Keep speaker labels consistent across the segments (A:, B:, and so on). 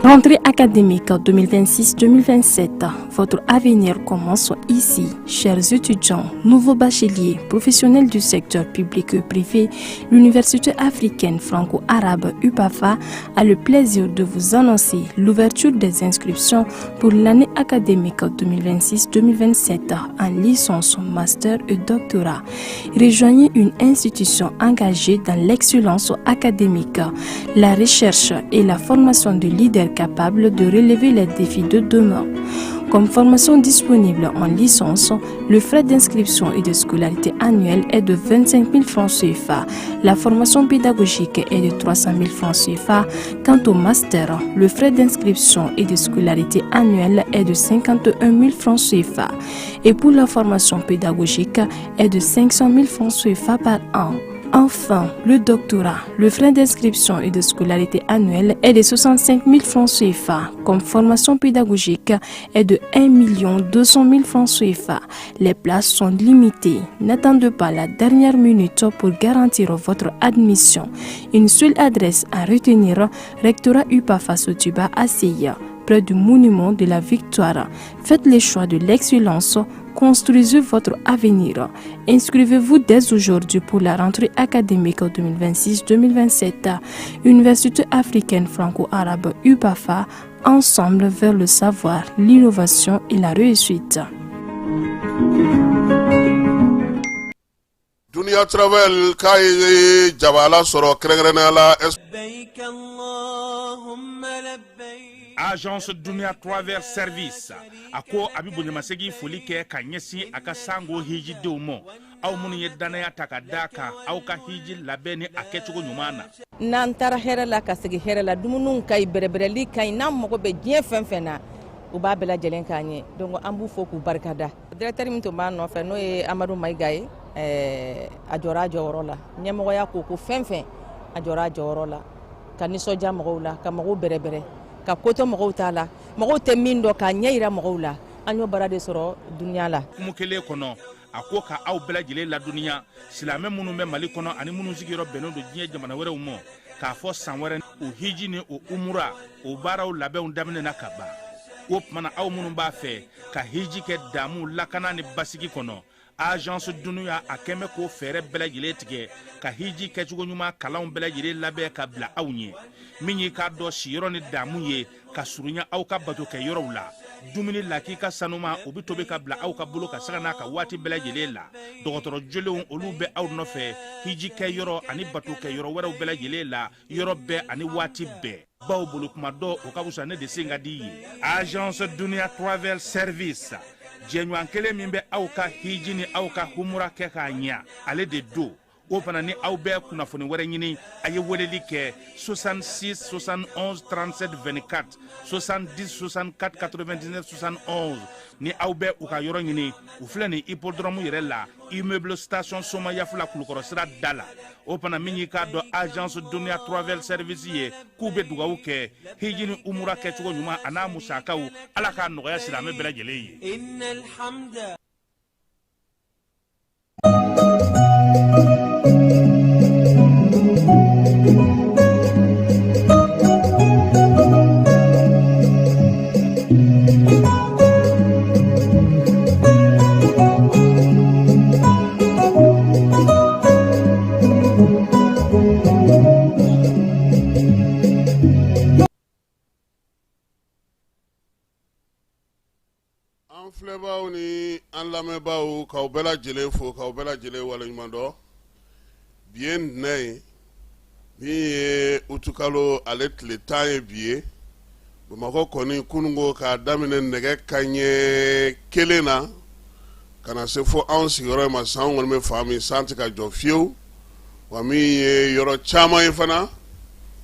A: Rentrée académique 2026-2027, votre avenir commence ici. Chers étudiants, nouveaux bacheliers, professionnels du secteur public et privé, l'Université africaine franco-arabe UPAFA a le plaisir de vous annoncer l'ouverture des inscriptions pour l'année académique 2026-2027 en licence, master et doctorat. Rejoignez une institution engagée dans l'excellence académique, la recherche et la formation de leaders capables de relever les défis de demain. Comme formation disponible en licence, le frais d'inscription et de scolarité annuelle est de 25 000 francs CFA. La formation pédagogique est de 300 000 francs CFA. Quant au master, le frais d'inscription et de scolarité annuelle est de 51 000 francs CFA. Et pour la formation pédagogique est de 500 000 francs CFA par an. Enfin, le doctorat, le frais d'inscription et de scolarité annuelle est de 65 000 francs CFA. Comme formation pédagogique est de 1 200 000 francs CFA. Les places sont limitées. N'attendez pas la dernière minute pour garantir votre admission. Une seule adresse à retenir, rectorat UPAFA Sotuba à Seya, près du monument de la Victoire. Faites le choix de l'excellence. Construisez votre avenir. Inscrivez-vous dès aujourd'hui pour la rentrée académique 2026-2027. Université africaine franco-arabe UPAFA, ensemble vers le savoir, l'innovation et la réussite.
B: Dunia Travel kai jabala soro krengrena
C: Agence Dunia Travel Service ako abibu nyamasegi folike kanyesi akasango hiji deumo au munu yedana takadaka au ka hiji labeni akechugo nyumana
D: nantara herala kasegi herala dumunun kay berebereli kay nam moko be dien fenfena u ba bela jelen kanye donc ambu foku barkada directeur minto man no fe no e Amadou Maïgaye ajora jorola nyemo ya ko fenfen ajora jorola kaniso jamogo la kamago berebere ka koto mogo tala mogo te mindo ka nyeira mogo la anyo barade soro dunya la
C: mukele kono ako ka aw bela jele la dunya silame munu be mali kono ani munu zigiro beno do diye jamana were umo ka fo sanwere o hiji ni o umura o baraw labe undamne nakaba o mana aw munu ba fe ka hiji ke damu lakana ni basigi kono agence dunuya akeme ko fere bela jele tige ka hiji ke jugo nyuma kalaw bela jele labe ka bla awnye minyi ka do shiro ni damu ye ka surunya aw ka bato ke yoro la dumuni laki ka sanuma obi tobe ka bla aw ka bulu ka sagana ka wati bela jele la dogotoro jolewon olu be aw no fe hiji ke yoro ani bato ke yoro wera bela jele la yoro be ani wati be baw bulu kuma do o ka busa ne de singa di agence Dunia Travel Service jenyo ankele mimbe aw ka hiji ni aw ka humura ke ka nya ale de do o fana ni aw bɛɛ kunnafoni wɛrɛ ɲini a ye weleli kɛ 66 71 37 24 70 64 99 71 ni aw bɛɛ u ka yɔrɔ ɲini u filɛ ni hippodrome yɛrɛ la immeuble station soma yafula kulukɔrɔ sira da la o fana min y'i k'a dɔn agence Dunia Travel Service ye k'u bɛ dugawu kɛ hiji ni umura kɛcogo ɲuman a n'a musakaw ala k'a nɔgɔya silamɛ bɛɛ lajɛlen ye.
B: Flɛbaw ni an lamɛnbaw k'aw bɛɛ lajɛlen fo k'aw bɛɛ lajɛlen waleɲuman dɔn bi ye ntɛnɛn ye min ye utukalo ale tile 10 ye bi ye Bamakɔ kɔni kunungo k'a daminɛ nɛgɛ kanɲɛ 1 na ka na se fo anw sigiyɔrɔ ma san kɔni bɛ fan min san tɛ ka jɔ fiyewu wa min ye yɔrɔ caman ye fana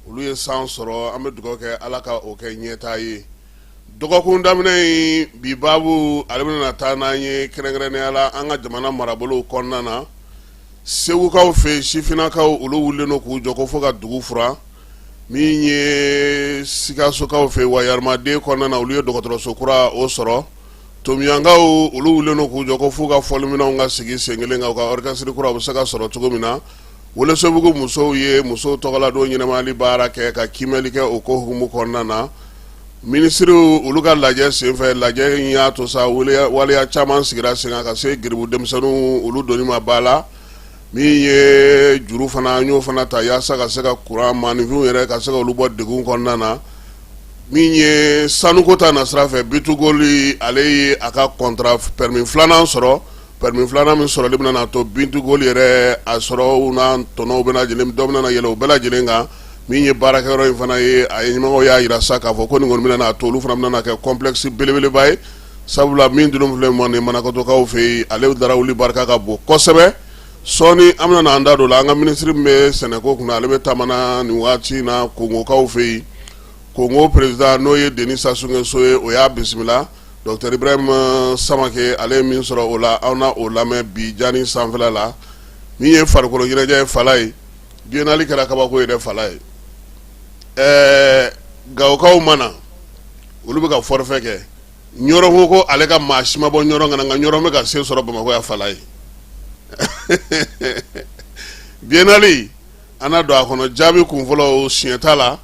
B: olu ye san sɔrɔ an bɛ dugawu kɛ ala ka o kɛ ɲɛtaa ye dɔgɔkun daminɛ in bi babu ale bɛna taa n'an ye kɛrɛnkɛrɛnnenya la an ka jamana marabolow kɔnɔna na segukaw fɛ sifinnakaw olu wulilen don k'u jɔ ko fo ka dugu fura min ye sikasokaw fɛ wa yarimaden kɔnɔna na olu ye dɔgɔtɔrɔso kura o sɔrɔ tomiyankaw olu wulilen don k'u jɔ ko fo ka fɔliminɛnw ka sigi sen kelen kan u ka orchestre kura u bɛ se ka sɔrɔ cogo min na Welesebugu musow ye musow tɔgɔladon ɲɛnamali baara kɛ ka kimɛli kɛ o ko hukumu kɔnɔna na ministre olu ka lajɛ senfɛ lajɛ in y'a to sa waleya caman sigira sen kan ka se giribu denmisɛnninw olu donni ma ba la min ye juru fana an y'o fana ta yaasa ka se ka kuran maaninfinw yɛrɛ ka se ka olu bɔ degun kɔnɔna na min ye sanuko ta nasira fɛ Bintugoli ale ye a ka contrat permis filanan sɔrɔ permis filanan min sɔrɔli bɛna na to Bintugoli yɛrɛ a sɔrɔ u n'a tɔnɔw bɛna lajɛlen dɔ bɛna na yɛlɛ u bɛɛ lajɛlen kan min ye baarakɛyɔrɔ in fana ye a ye ɲɛmɔgɔw y'a yira sa k'a fɔ ko nin kɔni bɛna na to olu fana bɛna na kɛ complexe belebeleba ye sabula min dun filɛ mɔni Manakɔtokaw fɛ yen ale dara wuli barika ka bon kosɛbɛ sɔɔni an bɛna na an da don la an ka ministre min bɛ sɛnɛko kunna ale bɛ taamana nin waati in na Kongokaw fɛ yen Kongo président n'o ye Denis Sassou Nguesso ye o y'a bisimila Dr Ibrahim Samake ale ye min sɔrɔ o la aw na o lamɛn bi jani sanfɛla la min ye farikolo ɲɛnajɛ ye fala ye biennale kɛra kabako ye dɛ fala ye Gawokaw mana olu bɛ ka forfait kɛ Ɲɔrɔ ko ko ale ka maa si ma bɔ Ɲɔrɔ ka na nka Ɲɔrɔ bɛ ka se sɔrɔ Bamakɔ ya fala ye biennale an na don a kɔnɔ jaabi kunfɔlɔ siɲɛ t'a la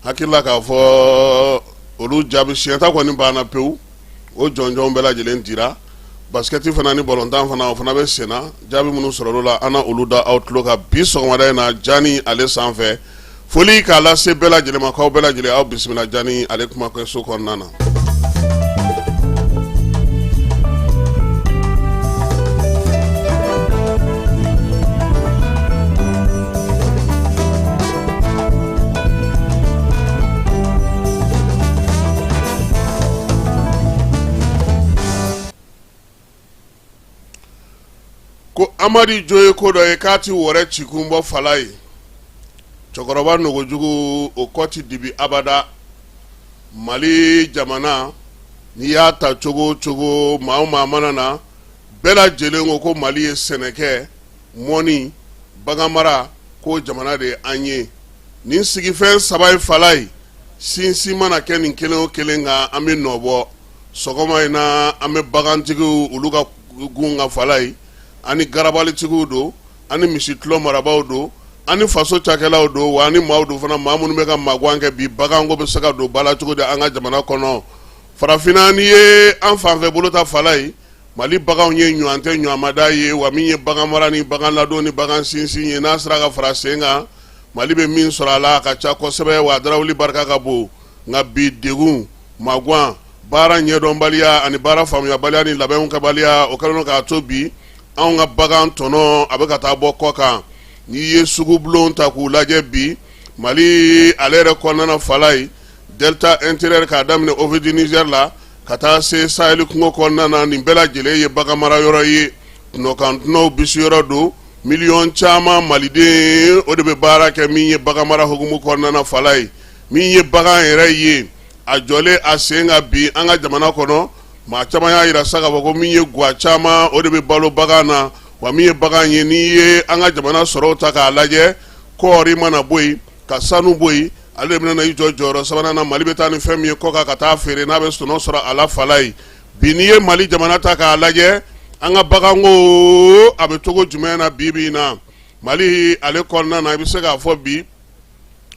B: hakilila k'a fɔ olu jaabi siɲɛta kɔni banna pewu o jɔnjɔnw bɛɛ lajɛlen dira basket fana ni ballontan fana o fana bɛ senna jaabi minnu sɔrɔla la an na olu da aw tulo ka bi sɔgɔmada in na Jani ale sanfɛ foli k'a lase bɛɛ lajɛlen ma k'aw bɛɛ lajɛlen aw bisimila Jani ale kuma kɛ so kɔnɔna na. Ko Amadi Joye ko dɔ ye k'a ti wɔrɛ cikun bɔ fala ye cɛkɔrɔba Nogojugu o kɔ ti dibi abada Mali jamana n'i y'a ta cogo cogo maa o maa mana na bɛɛ lajɛlen ko ko Mali ye sɛnɛkɛ mɔni baganmara ko jamana de ye an ye nin sigifɛn saba ye fala ye sinsin mana kɛ nin kelen o kelen kan an bɛ nɔ bɔ sɔgɔma in na an bɛ bagantigiw olu ka gun ka fala ye ani garabalitigiw do ani misi tulo marabaw do ani faso cakɛlaw do wa ani maaw do fana maa minnu bɛ ka magan kɛ bi baganko bɛ se ka don bala cogo di an ka jamana kɔnɔ farafinna ni ye an fanfɛ bolo ta fala ye Mali baganw ye ɲɔgɔn tɛ ɲɔgɔnmada ye wa min ye bagan mara ni bagan ladon ni bagan sinsin ye n'a sera ka fara sen kan Mali bɛ min sɔrɔ a la a ka ca kosɛbɛ wa a darawuli barika ka bon nka bi degun magan baara ɲɛdɔnbaliya ani baara faamuyabaliya ni labɛnw kɛbaliya o kɛlen don k'a to bi anw ka bagan tɔnɔ a bɛ ka taa bɔ kɔ kan n'i ye sugubulon ta k'u lajɛ bi Mali ale yɛrɛ kɔnɔna fala ye Delta intérieur k'a daminɛ Ovidi Niger la ka taa se Sahel kungo kɔnɔna na nin bɛɛ lajɛlen ye bagan mara yɔrɔ ye tunɔkantunɔw bisi yɔrɔ do miliyɔn caman maliden o de bɛ baara kɛ min ye bagan mara hukumu kɔnɔna na fala ye min ye bagan yɛrɛ ye a jɔlen a sen ka bi an ka jamana kɔnɔ maa caman y'a yira sa k'a fɔ ko min ye guwa caman o de bɛ balo bagan na wa min ye bagan ye n'i ye an ka jamana sɔrɔw ta k'a lajɛ kɔɔri mana bɔ yen ka sanu bɔ yen ale de bɛna i jɔ jɔyɔrɔ sabanan na Mali bɛ taa ni fɛn min ye kɔ kan ka taa feere n'a bɛ tɔnɔ sɔrɔ a la fala ye bi n'i ye Mali jamana ta k'a lajɛ an ka baganko a bɛ cogo jumɛn na bi bi in na Mali ale kɔnɔna na i bɛ se k'a fɔ bi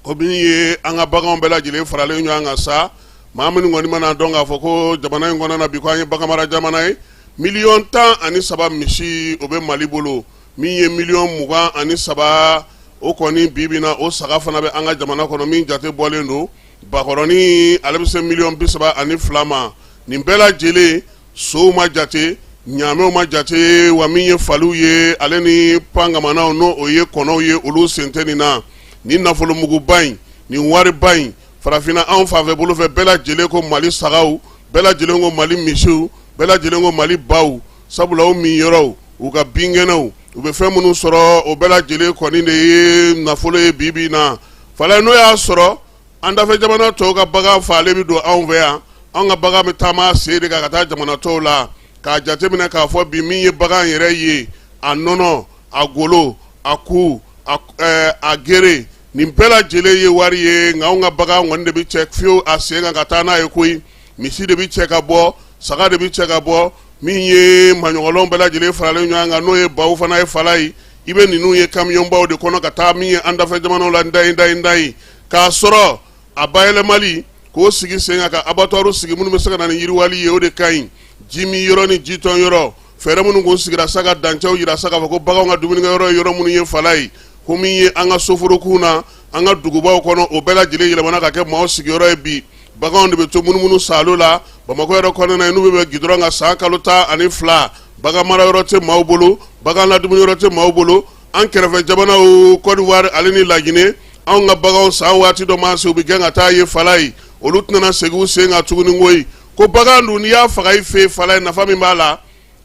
B: ko min ye an ka baganw bɛɛ lajɛlen faralen ɲɔgɔn kan sa maa minnu kɔni mana dɔn k'a fɔ ko jamana in kɔnɔna na bi ko an ye bagan mara jamana ye miliyɔn 13 misi o bɛ Mali bolo min ye miliyɔn 23 o kɔni bi bi in na o saga fana bɛ an ka jamana kɔnɔ min jate bɔlen don bakɔrɔni ale bɛ se miliyɔn 32 ma nin bɛɛ lajɛlen sow ma jate ɲaamɛw ma jate wa min ye faliw ye ale ni pangamanaw n'o o ye kɔnɔw ye olu sen tɛ nin na nin nafolomuguba in nin wariba in farafinna anw fanfɛ bolo fɛ bɛɛ lajɛlen ko Mali sagaw bɛɛ lajɛlen ko Mali misiw bɛɛ lajɛlen ko Mali baw sabula o min yɔrɔw u ka binkɛnɛw u bɛ fɛn minnu sɔrɔ o bɛɛ lajɛlen kɔni de ye nafolo ye bi bi in na fala n'o y'a sɔrɔ an dafɛ jamana tɔw ka bagan faalen bɛ don anw fɛ yan anw ka bagan bɛ taama sen de kan ka taa jamana tɔw la k'a jateminɛ k'a fɔ bi min ye bagan yɛrɛ ye a nɔnɔ a golo a ku a gere nin bɛɛ lajɛlen ye wari ye nka anw ka bagan kɔni de bɛ cɛ fiyewu a sen kan ka taa n'a ye koyi misi de bɛ cɛ ka bɔ saga de bɛ cɛ ka bɔ min ye maɲɔgɔnlɔnw bɛɛ lajɛlen faralen ɲɔgɔn kan n'o ye baw fana ye fala ye i bɛ ninnu ye kamiyɔnbaw de kɔnɔ ka taa min ye an dafɛ jamanaw la n da ye k'a sɔrɔ a bayɛlɛmali k'o sigi sen kan ka abattoir sigi minnu bɛ se ka na ni yiriwali ye o de ka ɲi ji min yɔrɔ ni ji tɔn yɔrɔ fɛɛrɛ minnu kun sigira sa ka dancɛw yira sa k'a fɔ ko baganw ka dumunikɛyɔrɔ ye yɔrɔ minnu ye fala ye ko min ye an ka soforokunw na an ka dugubaw kɔnɔ o bɛɛ lajɛlen yɛlɛmana ka kɛ maaw sigiyɔrɔ ye bi baganw de bɛ to munumunu saalo la Bamako yɛrɛ kɔnɔna n'u bɛ gidɔrɔn kan san kalo 12 bagan mara yɔrɔ tɛ maaw bolo bagan ladumuni yɔrɔ tɛ maaw bolo an kɛrɛfɛ jamanaw Côte d'Ivoire ale ni Laginɛ anw ka baganw san waati dɔ ma se u bɛ gɛn ka taa ye fala ye olu tɛna segin u sen kan tuguni koyi ko bagan dun n'i y'a faga i fɛ fala ye nafa min b'a la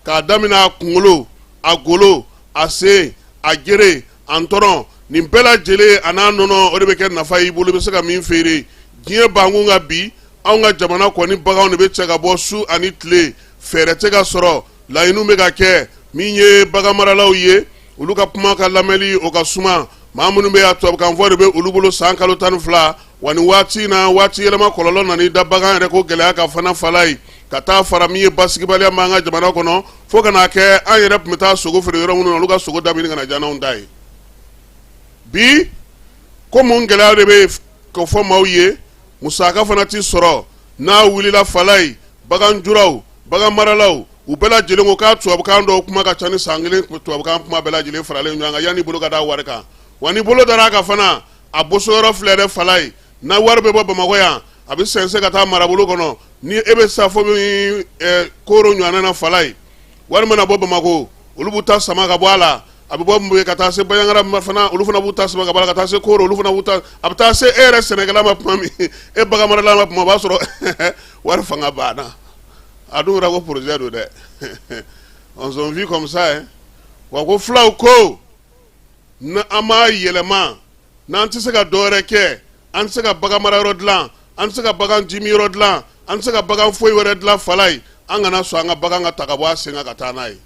B: k'a daminɛ a kunkolo a golo a sen a gere a ntɔrɔn nin bɛɛ lajɛlen a n'a nɔnɔ o de bɛ kɛ nafa y'i bolo i bɛ se ka min feere diɲɛ bankun ka bi anw ka jamana kɔni baganw de bɛ cɛ ka bɔ su ani tile fɛɛrɛ tɛ ka sɔrɔ laɲiniw bɛ ka kɛ min ye bagan maralaw ye olu ka kuma ka lamɛnli o ka suma maa minnu bɛ tubabukan fɔ de bɛ olu bolo san kalo 12 wa nin waati in na waati yɛlɛma kɔlɔlɔ nana da bagan yɛrɛ ko gɛlɛya ka fana fala ye ka taa fara min ye basigibaliya b'an ka jamana kɔnɔ fo ka n'a kɛ an yɛrɛ tun bɛ taa sogo feere yɔrɔ minnu na olu ka sogo dabiri ka na diya n'anw ta ye bi ko mun gɛlɛya de bɛ ka fɔ maaw ye musaka fana ti sɔrɔ n'a wulila fala ye bagan juraw bagan maralaw u bɛɛ lajɛlen ko k'a tubabukan dɔw kuma ka ca ni san kelen tubabukan kuma bɛɛ lajɛlen faralen ɲɔgɔn kan yanni bolo ka da wari kan wa ni bolo dara kan fana a bosoyɔrɔ filɛ dɛ fala ye na wari bɛ bɔ Bamako yan a bɛ sɛnsɛn ka taa marabolo kɔnɔ ni e bɛ sa fo min kooro ɲɔgɔnna na fala ye wari mana bɔ Bamako olu b'u ta sama ka bɔ a la a bɛ bɔ Mbuye ka taa se Baɲangara fana olu fana b'u ta sama ka bɔ a la ka taa se kooro olu fana b'u ta a bɛ taa se e yɛrɛ sɛnɛkɛla ma tuma min e bagan marala ma tuma o b'a sɔrɔ wari fanga banna a dun ko projet do dɛ on s'en vit comme ça hein wa ko fulaw ko na an m'a yɛlɛma n'an tɛ se ka dɔwɛrɛ kɛ an tɛ se ka bagan mara yɔrɔ dilan an tɛ se ka bagan jimi yɔrɔ dilan an tɛ se ka bagan foyi wɛrɛ dilan fala ye an kana sɔn an ka bagan ka ta ka bɔ a sen kan ka taa n'a ye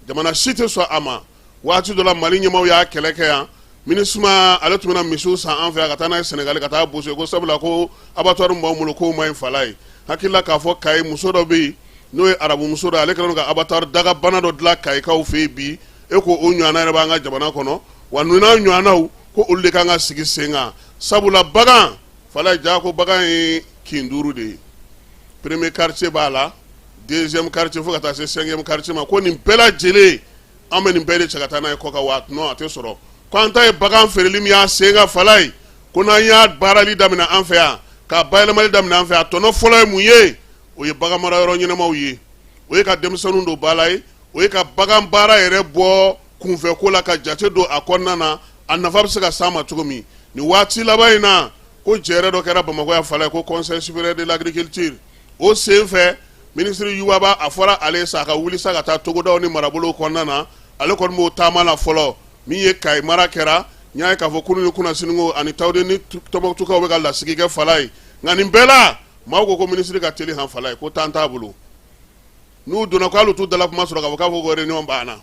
B: jamana si tɛ sɔn a ma waati dɔ la Mali ɲɛmaaw y'a kɛlɛ kɛ yan MINUSMA ale tun bɛna misiw san an fɛ yan ka taa n'a ye Senegali ka taa boso ko sabula ko abattoir min b'anw bolo k'o ma ɲi fala ye hakilila k'a fɔ Kayi muso dɔ bɛ yen n'o ye arabu muso dɔ ale kɛlen don ka abattoir dagabana dɔ dilan Kayikaw fɛ yen bi e ko o ɲɔgɔnna yɛrɛ b'an ka jamana kɔnɔ wa ninnu n'a ɲɔgɔnnaw ko olu de kan ka sigi sen kan sabula bagan fala ye jaa ko bagan ye kin 5 de ye premier quartier b'a la deuxième quartier fo ka taa se 5e quartier ma ko nin bɛɛ lajɛlen an bɛ nin bɛɛ de cɛ ka taa n'a ye kɔ kan wa non a tɛ sɔrɔ ko an ta ye bagan feereli min y'a sen kan fala ye ko n'an y'a baarali daminɛ an fɛ yan k'a bayɛlɛmali daminɛ an fɛ yan a tɔnɔ fɔlɔ ye mun ye o ye bagan mara yɔrɔ ɲɛnamaw ye o ye ka denmisɛnninw don ba la ye o ye ka bagan baara yɛrɛ bɔ kunfɛ ko la ka jate don a kɔnɔna na a nafa bɛ se ka s'a ma cogo min nin waati laban in na ko jɛrɛ dɔ kɛra Bamako yan fala ye ko conseil supérieur de l'agriculture o sen fɛ ministre Yuwaba a fɔra ale sa a ka wuli sa ka taa togodaw ni marabolow kɔnɔna na ale kɔni b'o taama la fɔlɔ min ye Kayi mara kɛra n y'a ye k'a fɔ kunun ni kunnasinigo ani Tawde ni Tɔnbɔkutukaw bɛ ka lasigi kɛ fala ye nka nin bɛɛ la maaw ko ministre ka teli han fala ye ko temps t'a bolo n'u donna ko hali u t'u dala kuma sɔrɔ k'a fɔ k'a fɔ ko réunion banna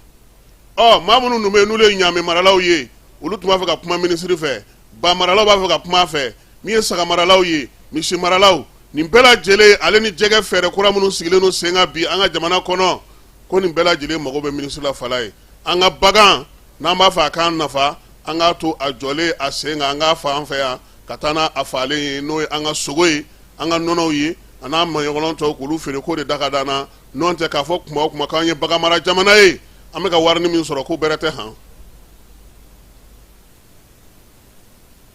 B: maa minnu tun bɛ yen n'olu ye ɲaamɛ maralaw ye olu tun b'a fɛ ka kuma ministre fɛ ba maralaw b'a fɛ ka kuma a fɛ min ye saga maralaw ye misi maralaw nin bɛɛ lajɛlen ale ni jɛgɛ fɛɛrɛ kura minnu sigilen don sen kan bi an ka jamana kɔnɔ ko nin bɛɛ lajɛlen mago bɛ ministre la fala ye an ka bagan n'an b'a fɛ a k'an nafa an k'a to a jɔlen a sen kan an k'a fa an fɛ yan ka taa n'a falen ye n'o ye an ka sogo ye an ka nɔnɔw ye a n'a maɲɔgɔnlɔn tɔw k'olu feere k'o de da ka d'an na n'o tɛ k'a fɔ kuma o kuma k'an ye bagan mara jamana ye an bɛ ka warini min sɔrɔ ko bɛrɛ tɛ han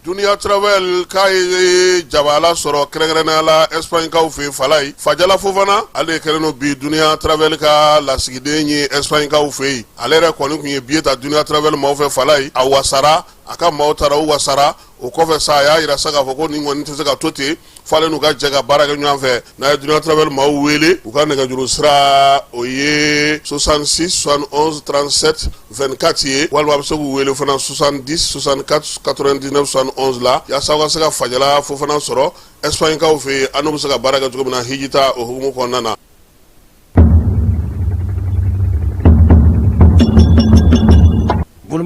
B: Dunia Travel k'a ye jabala sɔrɔ kɛrɛnkɛrɛnnenya la Espagne kaw fɛ fala ye Fajala Fofana ale de kɛlen don bi Dunia Travel ka lasigiden ye Espagne kaw fɛ yen ale yɛrɛ kɔni tun ye billet ta Dunia Travel maaw fɛ fala ye a wasara a ka maaw taara u wasara o kɔfɛ sa a y'a yira sa k'a fɔ ko nin kɔni tɛ se ka to ten f'ale n'u ka jɛ ka baara kɛ ɲɔgɔn fɛ n'a ye Dunia Travel maaw wele u ka nɛgɛjuru sira o ye 66 71 37 24 ye walima a bɛ se k'u wele fana 70 64 99 71 la yaasa u ka se ka Fajala Fofana sɔrɔ Espagne kaw fɛ yen an n'u bɛ se ka baara kɛ cogo min na hijita o hukumu kɔnɔna na.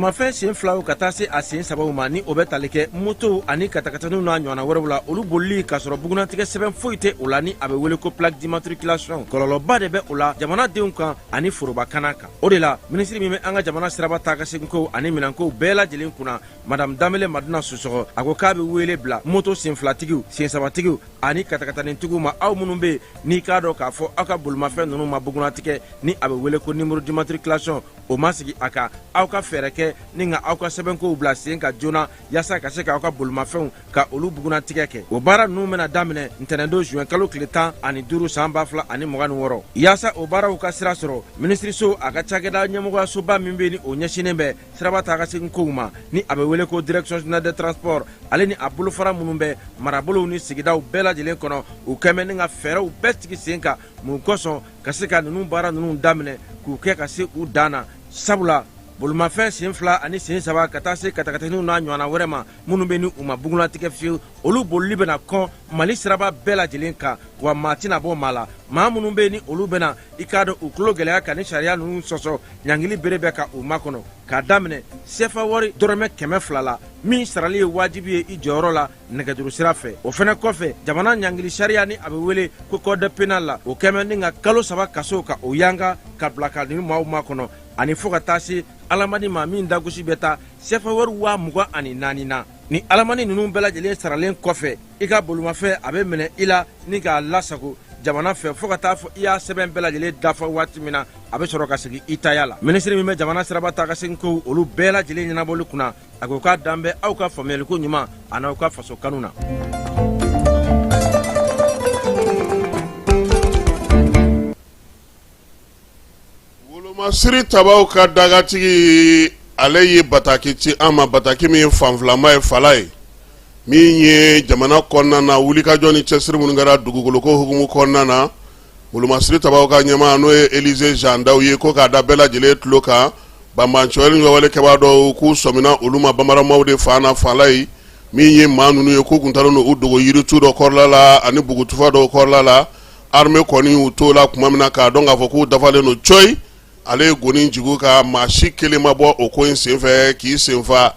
E: bolimafɛn sen filaw ka taa se a sen sabaw ma ni o bɛ tali kɛ moto ani katakataniw n'a ɲɔgɔnna wɛrɛw la olu bolili k'a sɔrɔ bugunatigɛ sɛbɛn foyi tɛ o la ni a bɛ wele ko plaque d'immatriculation kɔlɔlɔba de bɛ o la jamanadenw kan ani forobakana kan o de la minisiri min bɛ an ka jamana siraba taa ka segin kow ani minɛnkow bɛɛ lajɛlen kunna madame Danbele Maduna Sosɔgɔ a ko k'a bɛ wele bila moto sen filatigiw sen sabatigiw ani katakatanitigiw ma aw minnu bɛ n'i k'a dɔn k'a fɔ aw ka bolimafɛn ninnu ma bugunatigɛ ni a bɛ wele ko numéro d'immatriculation o ma sigi a kan aw ka fɛɛrɛ kɛ ni ka aw ka sɛbɛnkow bila sen ka joona yaasa ka se k'aw ka bolimafɛnw ka olu bugunatigɛ kɛ o baara ninnu bɛna daminɛ ntɛnɛndon juin kalo tile 15 san 2026 yaasa o baaraw ka sira sɔrɔ minisiriso a ka cakɛda ɲɛmɔgɔyasoba min bɛ ni o ɲɛsinnen bɛ siraba taa ka segin kow ma ni a bɛ wele ko direction générale des transports ale ni a bolofara minnu bɛ marabolow ni sigidaw bɛɛ lajɛlen kɔnɔ u kɛmɛ ni ka fɛɛrɛw bɛɛ sigi sen kan mun kosɔn ka se ka ninnu baara ninnu daminɛ k'u kɛ ka se u dan na sabula bolimafɛn sen fila ani sen saba ka taa se katakataniw n'a ɲɔgɔnna wɛrɛ ma minnu bɛ ni u ma bugunatigɛ fiyewu olu bolili bɛna kɔn mali siraba bɛɛ lajɛlen kan wa maa tɛna bɔ maa la maa minnu bɛ ni olu bɛna i k'a dɔn u tulo gɛlɛya ka ni sariya ninnu sɔsɔ ɲangili bere bɛ ka u makɔnɔ k'a daminɛ sefa wari dɔrɔmɛ 200 la min sarali ye wajibi ye i jɔyɔrɔ la nɛgɛjuru sira fɛ o fɛnɛ kɔfɛ jamana ɲangili sariya ni a bɛ wele ko code pénal la o kɛmɛ ni ka kalo 3 kaso ka o yanga ka bila ka ni maaw makɔnɔ ani fo ka taa se alamani ma min dagosi bɛ taa sefa wari 24,000 na ni alamani ninnu bɛɛ lajɛlen saralen kɔfɛ i ka bolimafɛn a bɛ minɛ i la ni k'a lasago jamana fɛ fo ka taa fɔ i y'a sɛbɛn bɛɛ lajɛlen dafa waati min na a bɛ sɔrɔ ka segin i taya la minisiri min bɛ jamana siraba taa ka segin kow olu bɛɛ lajɛlen ɲɛnabɔli kunna a ko k'a dan bɛ aw ka faamuyaliko ɲuman a n'aw ka faso kanu na.
B: Siri tabaw ka dagatigi ale ye bataki ci an ma bataki min ye fanfilama ye fala ye min ye jamana kɔnɔna na wulikajɔ ni cɛsiri minnu kɛra dugukoloko hukumu kɔnɔna na wolomasiri tabaw ka ɲɛmaa n'o ye Elize Jandaw ye ko k'a da bɛɛ lajɛlen tulo kan banbancɔyɛli ɲɔgɔnwale kɛbaa dɔw k'u sɔmina olu ma bamaramaw de fana fala ye min ye maa ninnu ye k'u kun taalen don u dogo yiritu dɔ kɔrɔla la ani bugutufa dɔw kɔrɔla la armée kɔni y'u to la kuma min na k'a dɔn k'a fɔ k'u dafalen don coyi ale ye goni jugu ka maa si kelen ma bɔ o ko in senfɛ k'i senfa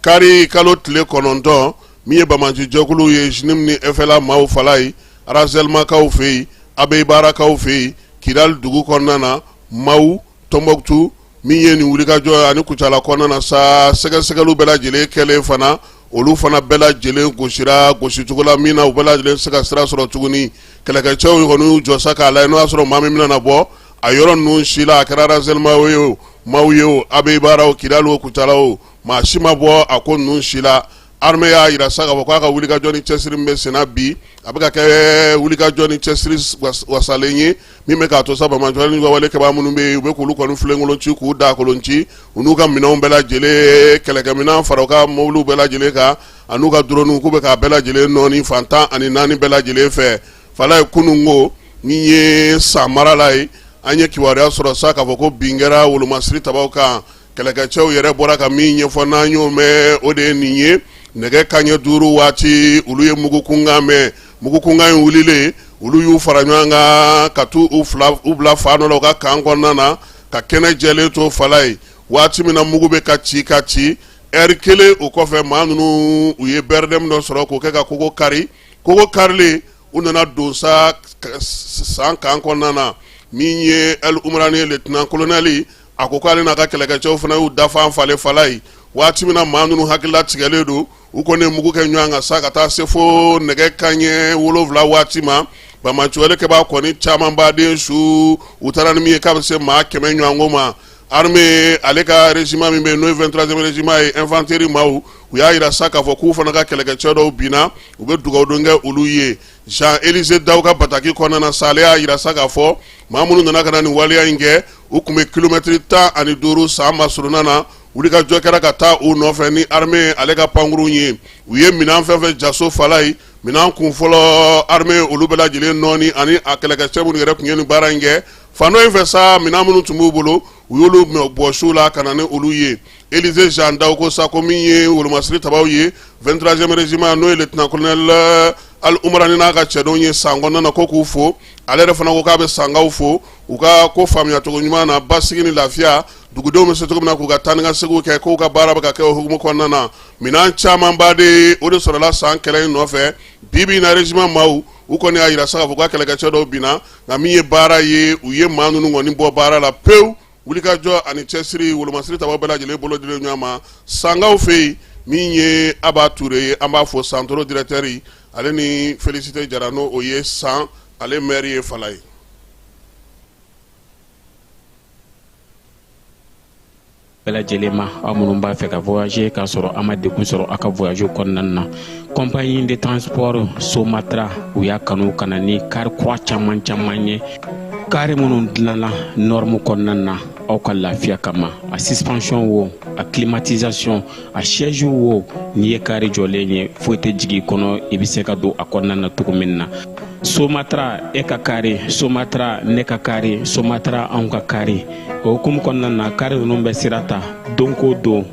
B: kari kalo tile 9 min ye bamanci jɛkulu ye jinim ni FLA maaw fala ye Arazelmakaw fɛ yen Abeyibarakaw fɛ yen Kidal dugu kɔnɔna na maaw Tombouctou min ye nin wulikajɔ ani Kucala kɔnɔna na sa sɛgɛsɛgɛliw bɛɛ lajɛlen kɛlen fana olu fana bɛɛ lajɛlen gosira gosicogo la min na u bɛɛ lajɛlen se ka sira sɔrɔ tuguni kɛlɛkɛcɛw kɔni y'u jɔ sa k'a lajɛ n'o y'a sɔrɔ maa min bɛna bɔ a yɔrɔ ninnu si la a kɛra Arazelmaw ye o maaw ye o Abeyibaraw Kidal o Kucala o maa si ma bɔ a ko ninnu si la armée y'a yira sa k'a fɔ k'a ka wulikajɔ ni cɛsiri min bɛ senna bi a bɛ ka kɛ wulikajɔ ni cɛsiri wasalen ye min bɛ k'a to sa bamanjɔli ni wale kɛbaa minnu bɛ yen u bɛ k'olu kɔni filenkolonci k'u da kolonci u n'u ka minɛnw bɛɛ lajɛlen kɛlɛkɛminɛn fara u ka mobiliw bɛɛ lajɛlen kan a n'u ka droniw k'u bɛ k'a bɛɛ lajɛlen nɔɔni fan 14 bɛɛ lajɛlen fɛ fala ye kunun ko min ye san marala ye an ye kibaruya sɔrɔ sa k'a fɔ ko bin kɛra wolomasiri tabaw kan kɛlɛkɛcɛw yɛrɛ bɔra ka min ɲɛfɔ n'an y'o mɛn o de ye nin ye nɛgɛ kanɲɛ 5 waati olu ye mugukunkan mɛn mugukunkan in wulilen olu y'u fara ɲɔgɔn kan ka t'u bila fan dɔ la u ka kan kɔnɔna na ka kɛnɛ jɛlen to fala ye waati min na mugu bɛ ka ci ɛri kelen o kɔfɛ maa ninnu u ye bɛrɛdɛmu dɔ sɔrɔ k'o kɛ ka kogo karilen u nana don sa san kan kɔnɔna na min ye El Umrani lieutenant colonel a ko k'ale n'a ka kɛlɛkɛcɛw fana y'u dafa falen fala ye waati min na maa ninnu hakilila tigɛlen don u kɔni ye mugu kɛ ɲɔgɔn kan sa ka taa se fo nɛgɛ kanɲɛ 7 waati ma bamancuwale kɛbaa kɔni caman baden su u taara ni min ye k'a bɛ se maa 100 ɲɔgɔnko ma armée ale ka régiment min bɛ yen n'o ye 23e régiment ye infanteri maaw u y'a yira sa k'a fɔ k'u fana ka kɛlɛkɛcɛ dɔw binna u bɛ dugawu don kɛ olu ye Jean Elize Daw ka bataki kɔnɔna na sa ale y'a yira sa k'a fɔ maa minnu nana ka na nin waleya in kɛ u tun bɛ kilomɛtiri 15 san masuruna na wulikajɔ kɛra ka taa u nɔfɛ ni armée ale ka pankurun ye u ye minɛn fɛn fɛn jaso fala ye minɛn kun fɔlɔ armée olu bɛɛ lajɛlen nɔɔni ani a kɛlɛkɛcɛ minnu yɛrɛ tun ye nin baara in kɛ fan dɔ in fɛ sa minɛn minnu tun b'u bolo u y'olu bɔ su la ka na ni olu ye Elize Jandaw ko sa ko min ye wolomasiri tabaw ye 23e régiment n'o ye lieutenant colonel Al Umrani n'a ka cɛdonw ye san kɔnɔna na ko k'u fo ale yɛrɛ fana ko k'a bɛ sangaw fo u ka ko faamuya cogo ɲuman na basigi ni lafiya dugudenw bɛ se cogo min na k'u ka taa ni ka seginw kɛ k'u ka baara bɛ ka kɛ o hukumu kɔnɔna na minɛn camanba de o de sɔrɔla san kɛlɛ in nɔfɛ bi in na régiment maaw u kɔni y'a yira sa k'a fɔ ko kɛlɛkɛcɛ dɔw binna nka min ye baara ye u ye maa ninnu kɔni bɔ baara la pewu wulikajɔ ani cɛsiri wolomasiri tabaa bɛɛ lajɛlen bolo dilen ɲɔgɔn ma sangaw fɛ yen min ye Aba Ture ye an b'a fɔ Santoro directeur ale ni Félicité Jara n'o o ye san ale maire ye Fala ye.
F: bɛɛ lajɛlen ma aw minnu b'a fɛ ka voyager k'a sɔrɔ a ma degun sɔrɔ a ka voyage kɔnɔna na compagnie de transport Somatra u y'a kanu ka na ni car kura caman ye kari minnu dilanna norme kɔnɔna na aw ka lafiya kama a suspension wo a climatisation a siège wo n'i ye kari jɔlen ye foyi tɛ jigin kɔnɔ i bɛ se ka don a kɔnɔna na cogo min na Somatra e ka kari Somatra ne ka kari Somatra anw ka kari o hukumu kɔnɔna na kari ninnu bɛ sira ta don ko don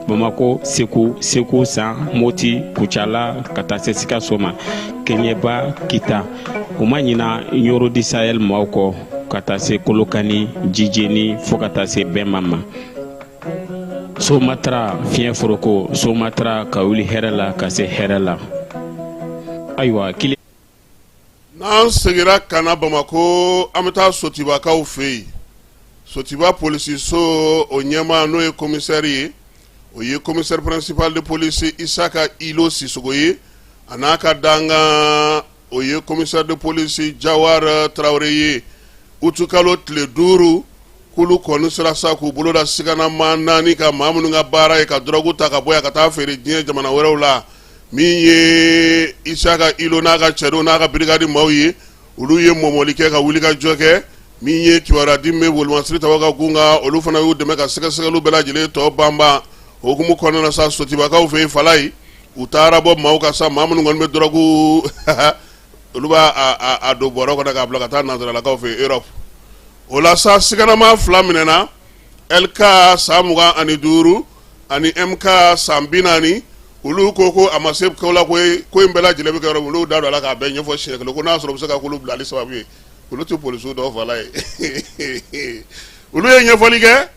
F: Bamako Segu San Moti Kucala ka taa se Sikaso ma Keɲeba Kita o ma ɲina Yoro di Sahel maaw kɔ ka taa se Kolokani Jijeni fo ka taa se Bɛnba ma Somatra fiɲɛ foroko Somatra ka wuli hɛrɛ la ka se hɛrɛ la ayiwa
B: n'an segira ka na Bamako an bɛ taa Sotibakaw fɛ yen Sotiba polisiso o ɲɛmaa n'o ye commissaire ye o ye commissaire principal de police Isaka Ilo Sisogo ye a n'a ka danga o ye commissaire de police Jawar Traoré ye utukalo tile 5 k'olu kɔni sera sa k'u bolo da siganama 4 ka maa minnu ka baara ye ka drogue ta ka bɔ yan ka taa feere diɲɛ jamana wɛrɛw la min ye Isaka Ilo n'a ka cɛdenw n'a ka brigade maaw ye olu ye mɔmɔli kɛ ka wuli ka jɔ kɛ min ye kibaruya di min bɛ wolomasiri tabaga ka gun kan olu fana y'u dɛmɛ ka sɛgɛsɛgɛliw bɛɛ lajɛlen tɔ banban o hukumu kɔnɔna na sa Sotibakaw fɛ yen Fala ye u taara bɔ maaw ka sa maa minnu kɔni bɛ drogue olu b'a don bɔrɔ kɔnɔ k'a bila ka taa nanzaralakaw fɛ yen Europe o la sa siganama 2 minɛna LK san 25 ani MK san 40 olu ko a ma se ko la ko in bɛɛ lajɛlen bɛ kɛ yɔrɔ min olu da don a la k'a bɛɛ ɲɛfɔ siɲɛ kelen ko n'a sɔrɔ u bɛ se ka k'olu bilali sababu ye olu tɛ polisiw dɔw Fala ye olu ye ɲɛfɔli kɛ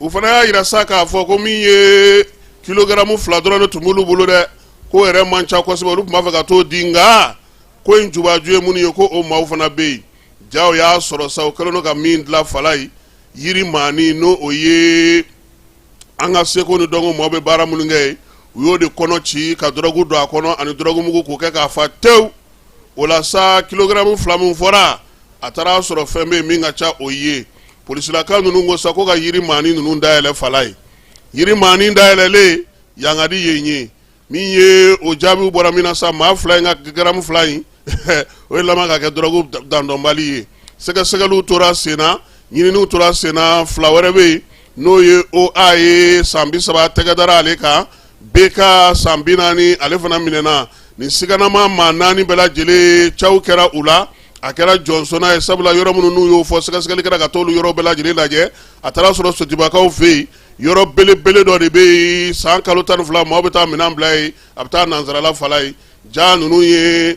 B: u fana y'a yira sa k'a fɔ ko min ye kilogramme 2 dɔrɔn de tun b'olu bolo dɛ ko yɛrɛ man ca kosɛbɛ olu tun b'a fɛ ka t'o di nka ko in jubaju ye minnu ye ko o maaw fana bɛ yen ja o y'a sɔrɔ sa o kɛlen don ka min dilan Fala ye yiri maani n'o o ye an ka seko ni dɔnko maaw bɛ baara minnu kɛ ye u y'o de kɔnɔ ci ka drogue don a kɔnɔ ani drogue mugu k'o kɛ k'a fa tewu o la sa kilogramme 2 min fɔra a taara sɔrɔ fɛn bɛ yen min ka ca o ye polisilaka ninnu ko sa ko ka yiri maani ninnu dayɛlɛ Fala ye yiri maani dayɛlɛlen yangadi yen ye min ye o jaabiw bɔra min na sa maa 2 in ka gramme 2 in o ye laban ka kɛ drogue dandɔnbali ye sɛgɛsɛgɛliw tora sen na ɲininiw tora sen na 2 wɛrɛ bɛ yen n'o ye OA ye san 30 tɛgɛ dara ale kan BK san 40 ale fana minɛna nin siganama maa 4 bɛɛ lajɛlen cɛw kɛra u la a kɛra Johnsona ye sabula yɔrɔ minnu n'u y'o fɔ sɛgɛsɛgɛli kɛra ka t'olu yɔrɔ bɛɛ lajɛlen lajɛ a taara sɔrɔ Sotibakaw fɛ yen yɔrɔ belebele dɔ de bɛ yen san kalo 12 maaw bɛ taa minɛn bila ye a bɛ taa nanzarala Fala ye ja ninnu ye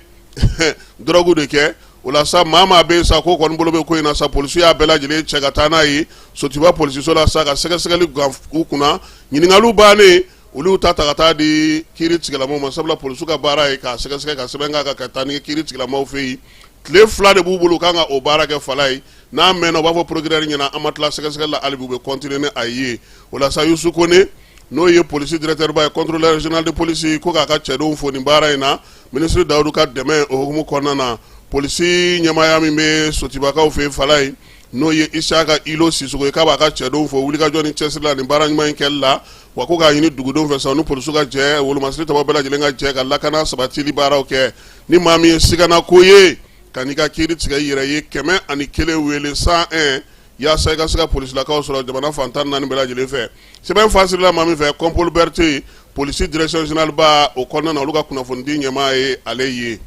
B: drogue de kɛ o la sa maa bɛ yen sa ko kɔni bolo bɛ ko in na sa polisiw y'a bɛɛ lajɛlen cɛ ka taa n'a ye Sotiba polisiso la sa ka sɛgɛsɛgɛli gan u kunna ɲininkaliw bannen olu ta ka taa di kiiri tigɛlamaw ma sabula polisiw ka baara ye k'a sɛgɛsɛgɛ ka sɛbɛn k'a kan ka taa ni kiiri tigɛlamaw fɛ yen tile 2 de b'u bolo kan ka o baara kɛ Fala ye n'a mɛnna u b'a fɔ procureur ɲɛna an ma tila sɛgɛsɛgɛli la hali bi u bɛ continuer ni a ye o la sa Yusu Kone n'o ye polisi directeur ba ye contrôleur régional de police ko k'a ka cɛdenw fo nin baara in na ministre Dawudu ka dɛmɛ o hukumu kɔnɔna na polisi ɲɛmaaya min bɛ Sotibakaw fɛ Fala ye n'o ye Isaka Ilo Sisogo ye k'a b'a ka cɛdenw fo wulikajɔ ni cɛsiri la nin baara ɲuman in kɛli la wa ko k'a ɲini dugudenw fɛ sa ni polisiw ka jɛ wolomasiri tɔgɔ bɛɛ lajɛlen ka jɛ ka lakana sabatili baaraw kɛ ni maa min ye sigana ko ye ka n'i ka kiiri tigɛ i yɛrɛ ye 101 wele 101 yaasa i ka se ka polisilakaw sɔrɔ jamana fantan 4 bɛɛ lajɛlen fɛ sɛbɛn fasirila maa min fɛ Compol Berthe polisi direction générale ba o kɔnɔna na olu ka kunnafonidi ɲɛmaa ye ale ye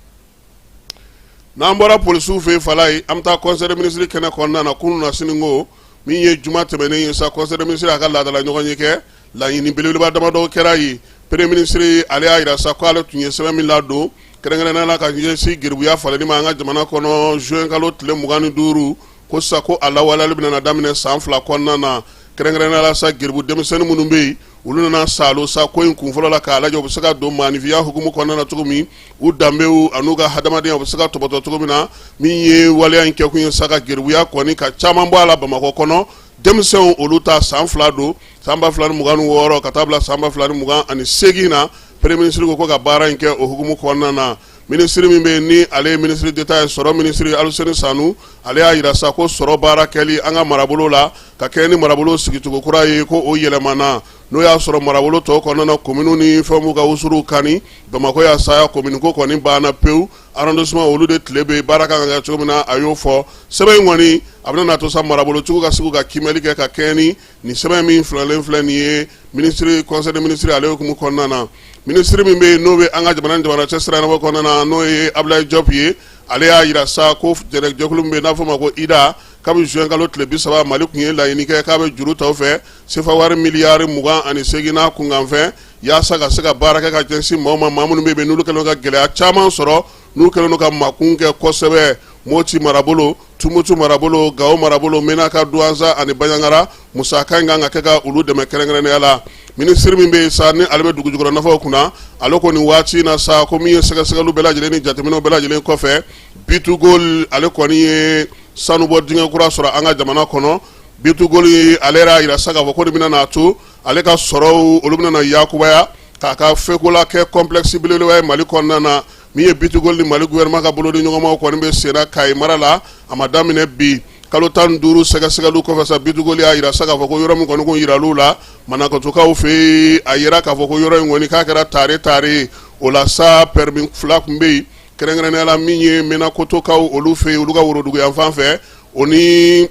B: n'an bɔra polisiw fɛ Fala ye an bɛ taa conseil de ministre kɛnɛ kɔnɔna na kunun na siniko min ye juma tɛmɛnen ye sa conseil de ministre a ka laadala ɲɔgɔn ye kɛ laɲini belebeleba damadɔ kɛra ye premier ministre ale y'a yira sa ko ale tun ye sɛbɛn min ladon kɛrɛnkɛrɛnnenya la ka ɲɛsin geribuya faleni ma an ka jamana kɔnɔ juin kalo tile 25 ko sa ko a lawaleyali bɛna daminɛ san 2 kɔnɔna na kɛrɛnkɛrɛnnenya la sa geribu denmisɛnnin minnu bɛ yen olu nana salo sa ko in kun fɔlɔ la k'a lajɛ u bɛ se ka don maanifiya hukumu kɔnɔna na cogo min u danbew an'u ka hadamadenya u bɛ se ka tɔbɔtɔ cogo min na min ye waleya in kɛ kun ye sa ka geribuya kɔni ka caman bɔ a la Bamakɔ kɔnɔ denmisɛnw olu ta san 2 don san 2026 ka taa bila san 2028 na premier ministre ko ka baara in kɛ o hukumu kɔnɔna na ministre min bɛ ni ale ye ministre d'État ye sɔrɔ ministre Aluseni Sanu ale y'a yira sa ko sɔrɔ baara kɛli an ka marabolo la ka kɛ ni marabolo sigicogo kura ye ko o yɛlɛmana n'o y'a sɔrɔ marabolo tɔw kɔnɔna na commune ni fɛn m'u ka usuru kani Bamakɔ y'a saya commune ko kɔni banna pewu arrondissement olu de tile bɛ baara kan ka kɛ cogo min na a y'o fɔ sɛbɛn in kɔni a bɛna to sa marabolo cogo ka segu ka kimɛli kɛ ka kɛ ni sɛbɛn min filalen filɛ nin ye ministre conseil des ministres ale hukumu kɔnɔna na ministre min bɛ n'o bɛ an ka jamana cɛ sira ɲɛnabɔ kɔnɔna na n'o ye Abdoulaye Diop ye ale y'a yira sa ko jɛkulu min bɛ n'a fɔ ma ko IDA kabi juin kalo tile 30 Mali kun ye laɲini kɛ k'a bɛ juru taw fɛ sefa wari miliyari 28 n'a kunkanfɛn yaasa ka se ka baara kɛ ka jɛnsin maa minnu bɛ yen n'olu kɛlen ka gɛlɛya caman sɔrɔ n'u kɛlen ka makun kɛ kosɛbɛ Moti marabolo Tumutu marabolo Gao marabolo Menaka Douanza ani Banyangara musaka in kan ka kɛ ka olu dɛmɛ kɛrɛnkɛrɛnnenya la ministre min bɛ sa ni ale bɛ dugu jukɔrɔ nafaw kunna ale ko nin waati na sa ko min ye sɛgɛsɛgɛliw bɛɛ lajɛlen ni jateminɛw bɛɛ lajɛlen kɔfɛ Bitugol ale kɔni ye sanubɔ dingɛ kura sɔrɔ an ka jamana kɔnɔ Bitugol ale yɛrɛ y'a yira sa k'a fɔ ko nin bɛna n'a to ale ka sɔrɔw olu bɛna na yakubaya k'a ka fɛkola kɛ complexe belebeleba ye Mali kɔnɔna na min ye Bitugol ni Mali gouvernement ka bolo di ɲɔgɔnmaw kɔni bɛ senna Kayi mara la a ma daminɛ bi kalo 15 sɛgɛsɛgɛliw kɔfɛ sa Bitugol y'a yira sa k'a fɔ ko yɔrɔ min kɔni ko yiral'u la Manakɔtokaw fɛ a yira k'a fɔ ko yɔrɔ in kɔni k'a kɛra tare o la sa permis 2 kun bɛ yen kɛrɛnkɛrɛnnenya la min ye Menakotokaw olu fɛ olu ka worodugu yan fan fɛ o ni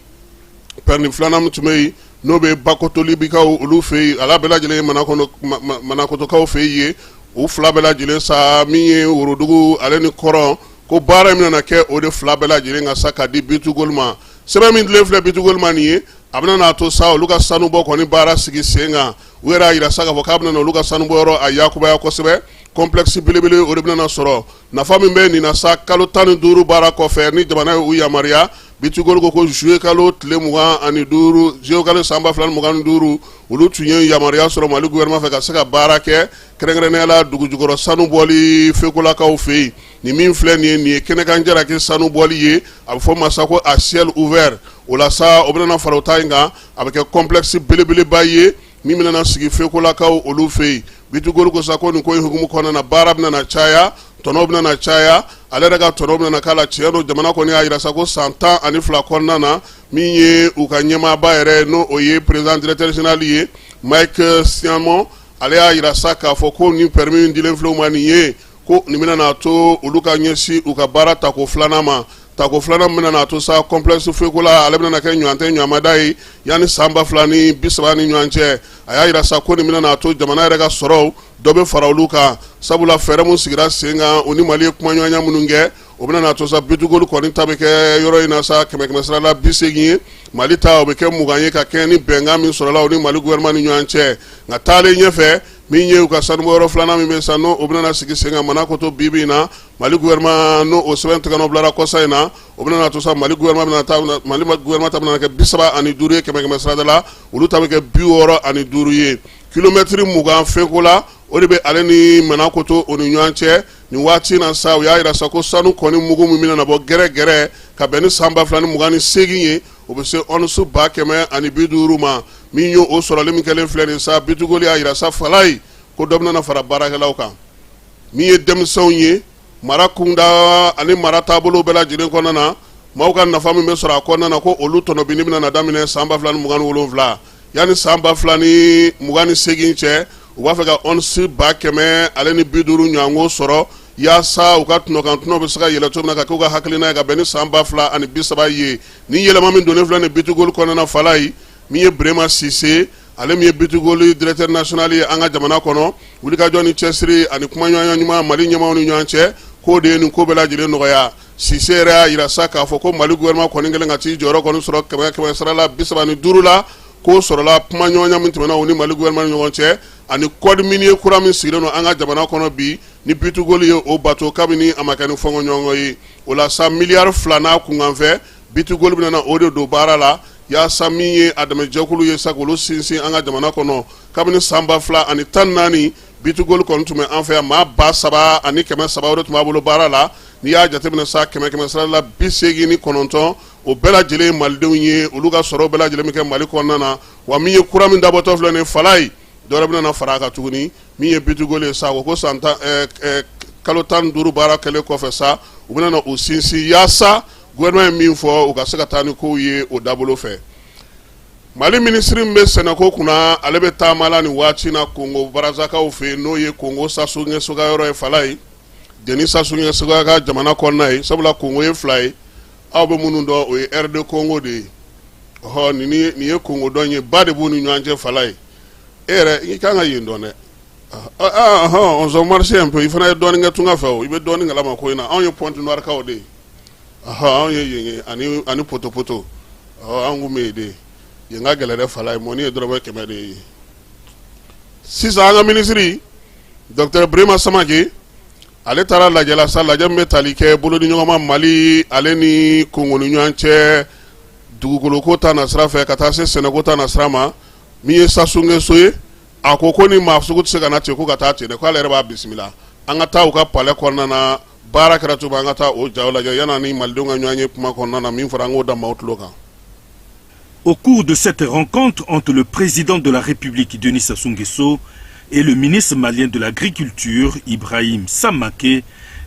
B: permis 2 min tun bɛ yen n'o bɛ Bakotolibikaw olu fɛ yen ala bɛɛ lajɛlen Manakotokaw fɛ yen o 2 bɛɛ lajɛlen sa min ye worodugu ale ni kɔrɔn ko baara min na kɛ o de 2 bɛɛ lajɛlen ka sa ka di Bitugol ma sɛbɛn min dilen filɛ Bitugol ma nin ye a bɛna n'a to sa olu ka sanubɔ kɔni baara sigi sen kan u yɛrɛ y'a yira sa k'a fɔ k'a bɛna olu ka sanubɔ yɔrɔ a yakubaya kosɛbɛ complexe belebele o de bɛna sɔrɔ nafa min bɛ nin na sa kalo 15 baara kɔfɛ ni jamana ye u yamaruya Bitugol ko juillet kalo tile 25 juillet kalo san 2025 olu tun ye yamaruya sɔrɔ Mali gouvernement fɛ ka se ka baara kɛ kɛrɛnkɛrɛnnenya la dugu jukɔrɔ sanu bɔli fekolakaw fɛ yen ni min filɛ nin ye kɛnɛkan jalaki sanu bɔli ye a bɛ fɔ ma sa ko a ciel ouvert o la sa o bɛna fara o ta in kan a bɛ kɛ complexe belebeleba ye min bɛna sigi fekolakaw olu fɛ yen Bitugol ko sa ko nin ko in hukumu kɔnɔna na baara bɛna na caya tɔnɔ bɛna na caya ale yɛrɛ ka tɔnɔ bɛna k'a la tiɲɛ don jamana kɔni y'a yira sa ko san 12 kɔnɔna na min ye u ka ɲɛmaaba yɛrɛ n'o o ye président directeur général ye Mike Siamon ale y'a yira sa k'a fɔ ko nin permis min dilen filɛ u ma nin ye ko nin bɛna n'a to olu ka ɲɛsin u ka baara tako 2nan ma tako 2nan bɛna n'a to sa complexe fekola ale bɛna kɛ ɲɔgɔn ɲɔgɔnmada ye yanni san 2030 ni ɲɔgɔn cɛ a y'a yira sa ko nin bɛna n'a to jamana yɛrɛ ka sɔrɔw dɔ bɛ fara olu kan sabula fɛɛrɛ mun sigira sen kan o ni Mali ye kuma ɲɔgɔnya minnu kɛ o bɛna n'a to sa Bitugol kɔni ta bɛ kɛ yɔrɔ in na sa 100 sira la 80 ye Mali ta o bɛ kɛ 20 ye ka kɛ ni bɛnkan min sɔrɔla o ni Mali gouvernement ni ɲɔgɔn cɛ nka taalen ɲɛfɛ min ye u ka sanubɔ yɔrɔ 2nan min bɛ sa n'o o bɛna sigi sen kan Manakoto bibi in na Mali gouvernement n'o o sɛbɛn tigɛ n'o bilara kɔsa in na o bɛna n'a to sa Mali gouvernement ta bɛna kɛ 35 ye 100 sirada la olu ta bɛ kɛ 65 ye kilomɛtiri 20 fekola o de bɛ ale ni Manakoto o ni ɲɔgɔn cɛ nin waati na sa u y'a yira sa ko sanu kɔni mugu min bɛna bɔ gɛrɛgɛrɛ ka bɛn ni san 2028 ye o bɛ se once 150 ma min ye o sɔrɔli min kɛlen filɛ nin sa Bitugol y'a yira sa falayi ko dɔ bɛna fara baarakɛlaw kan min ye denmisɛnw ye mara kunda ani mara taabolo bɛɛ lajɛlen kɔnɔna na maaw ka nafa min bɛ sɔrɔ a kɔnɔna na ko olu tɔnɔbini bɛna daminɛ san 2027 yanni san 2028 cɛ u b'a fɛ ka once 100 ale ni 50 ɲɔgɔnko sɔrɔ yaasa u ka tɔnɔ bɛ se ka yɛlɛ cogo min na ka k'u ka hakilina ye ka bɛn ni san 2030 ye ni yɛlɛma min donnen filɛ nin Bitugol kɔnɔna falayi min ye Brema Sise ale min ye Bitugol directeur national ye an ka jamana kɔnɔ wulikajɔ ni cɛsiri ani kuma ɲɔgɔnya ɲuman Mali ɲɛmaaw ni ɲɔgɔn cɛ k'o de ye nin ko bɛɛ lajɛlen nɔgɔya Sise yɛrɛ y'a yira sa k'a fɔ ko Mali gouvernement kɔni kɛlen ka t'i jɔyɔrɔ kɔni sɔrɔ 100 sira la 35 la k'o sɔrɔla kuma ɲɔgɔnya min tɛmɛna o ni Mali gouvernement ni ɲɔgɔn cɛ ani code minier kura min sigilen don an ka jamana kɔnɔ bi ni Bitugol ye o bato kabini a ma kɛ ni fɔngɔ ɲɔgɔn ye o la sa miliyari 2 n'a kunkanfɛ Bitugol bɛna o de don baara la yaasa min ye a dɛmɛjɛkulu ye sa k'olu sinsin an ka jamana kɔnɔ kabini san 2014 bitugoli kɔni tun bɛ an fɛ yan maa 3,300 o de tun b'a bolo baara la n'i y'a jateminɛ sa 100 sara la 89 o bɛɛ lajɛlen ye malidenw ye olu ka sɔrɔ bɛɛ lajɛlen bɛ kɛ Mali kɔnɔna na wa min ye kura min dabɔtɔ filɛ nin Falaye dɔwɛrɛ bɛna fara a kan tuguni min ye bitugoli ye sa ko san kalo 15 baara kɛlen kɔfɛ sa u bɛna o sinsin yaasa gouvernement ye min fɔ u ka se ka taa ni kow ye o dabolo fɛ. Mali ministre min bɛ sɛnɛko kunna ale bɛ taama la nin waati na Congo Brazzaville fɛ n'o ye Congo Sassou Nguesso ka yɔrɔ ye Falaye Denis Sassou Nguesso ka jamana kɔnɔna ye sabula Congo ye 2 ye aw bɛ minnu dɔn o ye RD Congo de ye nin ye Congo dɔn ye ba de b'u ni ɲɔgɔn cɛ Falaye e yɛrɛ i kan ka yen dɔn dɛ on s'en marche un peu i fana ye dɔɔnin kɛ tunga fɛ o i bɛ dɔɔnin kalama ko in na anw ye Pointe Noire kaw de ye anw ye yen ani poto anw kun bɛ yen de yen ka gɛlɛ dɛ Falaye mɔni ye dɔrɔmɛ 100 de ye sisan an ka ministre Dr Birima Samake ale taara lajɛ la sa lajɛ min bɛ tali kɛ bolodi ɲɔgɔnma Mali ale ni Congo ni ɲɔgɔn cɛ dugukoloko ta na sira fɛ ka taa se sɛnɛko ta na sira ma min ye Sassou Nguesso ye a ko ni maa sugu tɛ se ka na ten ko ka taa ten dɛ k'ale yɛrɛ b'a bisimila an ka taa u ka palais kɔnɔna na baara kɛra cogo an ka taa o jaw lajɛ yanni ni malidenw ka ɲɔgɔn ye kuma kɔnɔna na min fɔra an k'o da maaw tulo kan.
G: Au cours de cette rencontre entre le président de la République Denis Sassou Nguesso et le ministre malien de l'Agriculture Ibrahim Samake,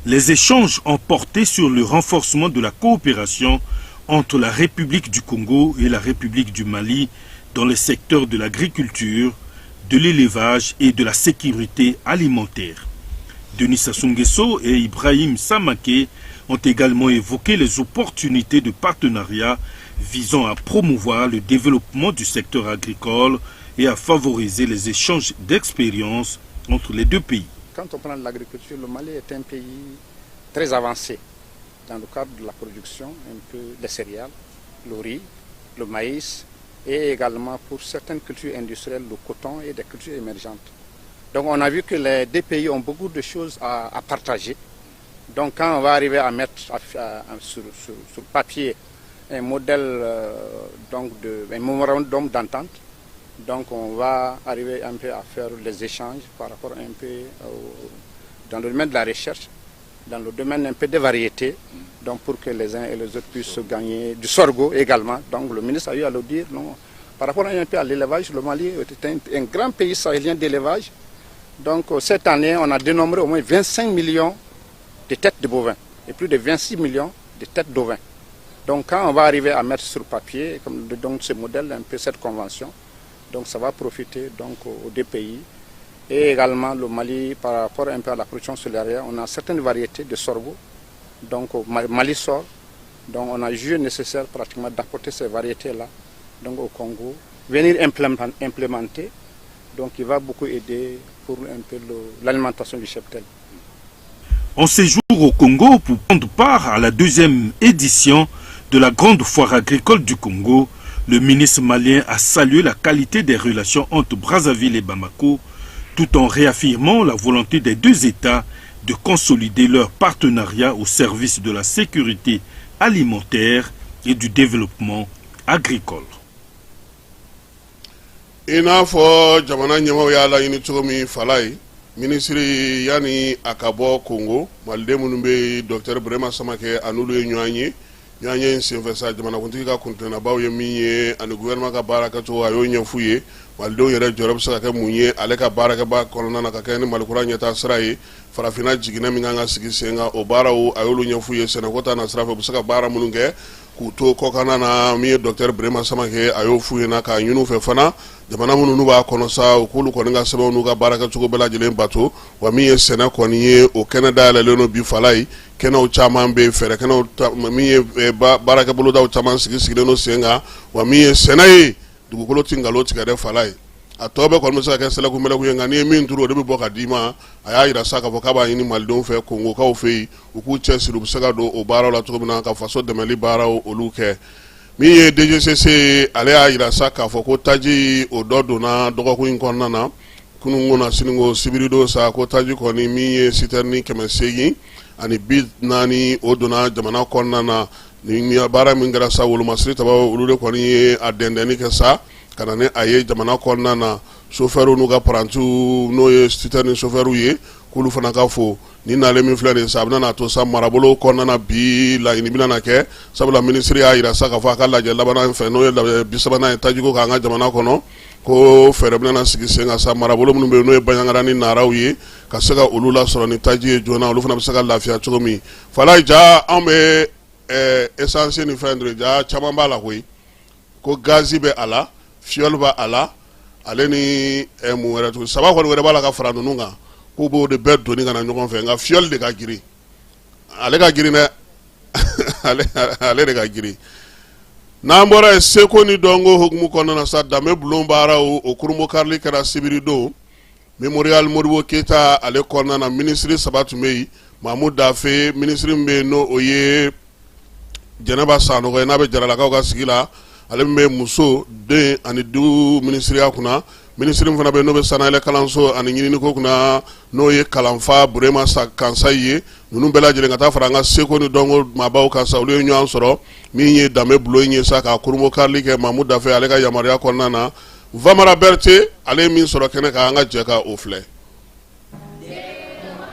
G: les échanges ont porté sur le renforcement de la coopération entre la République du Congo et la République du Mali dans le secteur de l'agriculture, de l'élevage et de la sécurité alimentaire. Denis Sassou Nguesso et Ibrahim Samake ont également évoqué les opportunités de partenariat visant à promouvoir le développement du secteur agricole et à favoriser les échanges d'expériences entre les deux pays.
H: Quand on prend l'agriculture, le Mali est un pays très avancé dans le cadre de la production un peu des céréales, le riz, le maïs et également pour certaines cultures industrielles, le coton et des cultures émergentes. Donc on a vu que les deux pays ont beaucoup de choses à partager. Donc quand on va arriver à mettre sur papier un modèle un mémorandum d'entente, donc on va arriver un peu à faire les échanges par rapport un peu dans le domaine de la recherche, dans le domaine un peu des variétés, donc pour que les uns et les autres puissent gagner du sorgho également. Donc le ministre a eu à le dire, non, par rapport un peu à l'élevage, le Mali est un grand pays sahélien d'élevage. Donc cette année, on a dénombré au moins 25 millions de têtes de bovins et plus de 26 millions de têtes d'ovins. Donc quand on va arriver à mettre sur papier donc ce modèle, un peu cette convention, donc ça va profiter donc aux deux pays. Et également le Mali, par rapport un peu à la production céréalière, on a certaines variétés de sorgho, donc au Mali sort. Donc on a jugé nécessaire pratiquement d'apporter ces variétés-là donc au Congo, venir implémenter, donc il va beaucoup aider pour un peu l'alimentation du cheptel.
G: En séjour au Congo pour prendre part à la 2e édition de la grande foire agricole du Congo, le ministre malien a salué la qualité des relations entre Brazzaville et Bamako, tout en réaffirmant la volonté des deux États de consolider leur partenariat au service de la sécurité alimentaire et du développement agricole.
B: Inafo jamana nyama ya la ini chomi Falaye ministre yani akabo Congo malde munumbe Dr Birima Samake anulu nyanye sinfesa jamana kuntiki ka kuntena bawo yeminye anu gouvernement ka baraka to ayo nyafuye maldo yere jorob saka munye ale ka baraka ba kolona na ka kene malkura nyata srayi farafina jigina minganga sigisenga obarawo ayolu nyafuye sena kota na srafe busaka bara mununge kuto kokana na mi Dr Birima Samake ayo fuye na ka nyunu fe fana jamana mununu ba kono sa ukulu ko nga sebe nu ka baraka to bela jilen bato wa mi sena ko ni o Canada la leno bi Falaye kena o chaman be fere kena mi baraka bulu da o chaman sigi no senga wa mi sena yi dugukolo tingalo tigare Falaye atobe ko musa ka sala ku mela ku yanga ni min turo de bo ka dima aya ira saka fo kaba yini maldon fe Congo ka o fe ku chesiru busaka do o bara la to bina ka faso de mali bara o luke mi ye DGCC ale ira saka fo ko taji o dodo na dogo ku inkonna na kunu ngona siningo sibirido sa ko taji ko ni mi ye siterni kemesegi ani bid nani odona jamana konna na ni baara min kɛra sa wolomasiri taba olu de kɔni ye a dɛndɛnni kɛ sa ka na ni a ye jamana kɔnɔna na chauffeur n'u ka parantiw n'o ye citer ni chauffeur ye k'olu fana ka fo ni nale min filɛ nin sa a bɛna to sa marabolo kɔnɔna na bi laɲini bɛna kɛ sabula ministre y'a yira sa k'a fɔ a ka lajɛ labanna fɛ n'o ye bi3nan ye tajiko k'an ka jamana kɔnɔ ko fɛɛrɛ bɛna sigi sen kan sa marabolo minnu bɛ yen n'o ye Baɲangara ni Naraw ye ka se ka olu lasɔrɔ ni taji ye joona olu fana bɛ se ka lafiya cogo min fala ja anw bɛ essence ni fɛn dɔrɔn ja caman b'a la koyi ko gazi bɛ a la fiole b'a a la ale ni mun wɛrɛ tugun saba kɔni wɛrɛ b'a la ka fara ninnu kan k'u b'o de bɛɛ doni ka na ɲɔgɔn fɛ nka fiole de ka girin ale ka girin dɛ ale de ka girin n'an bɔra yen seko ni dɔnko hukumu kɔnɔna na sa danbe bulon baaraw o kurumo karili kɛra sibiri don Memorial Modibo Keita ale kɔnɔna na ministre saba tun bɛ yen Mahmud Dafe ministre min bɛ yen n'o o ye Jɛnɛba Sanogo ye n'a bɛ jaralakaw ka sigi la ale min bɛ muso den ani du ministriya kunna ministre min fana bɛ yen n'o bɛ sanayɛlɛ kalanso ani ɲininiko kunna n'o ye kalanfa Burema Kansayi ye ninnu bɛɛ lajɛlen ka taa fara an ka seko ni dɔnko maabaw kan sa olu ye ɲɔgɔn sɔrɔ min ye danbe bulon ye sa ka kurumo karili kɛ Mahmud Dafe ale ka yamaruya kɔnɔna na Vamara Berté ale ye min sɔrɔ kɛnɛ kan an ka jɛ ka o filɛ.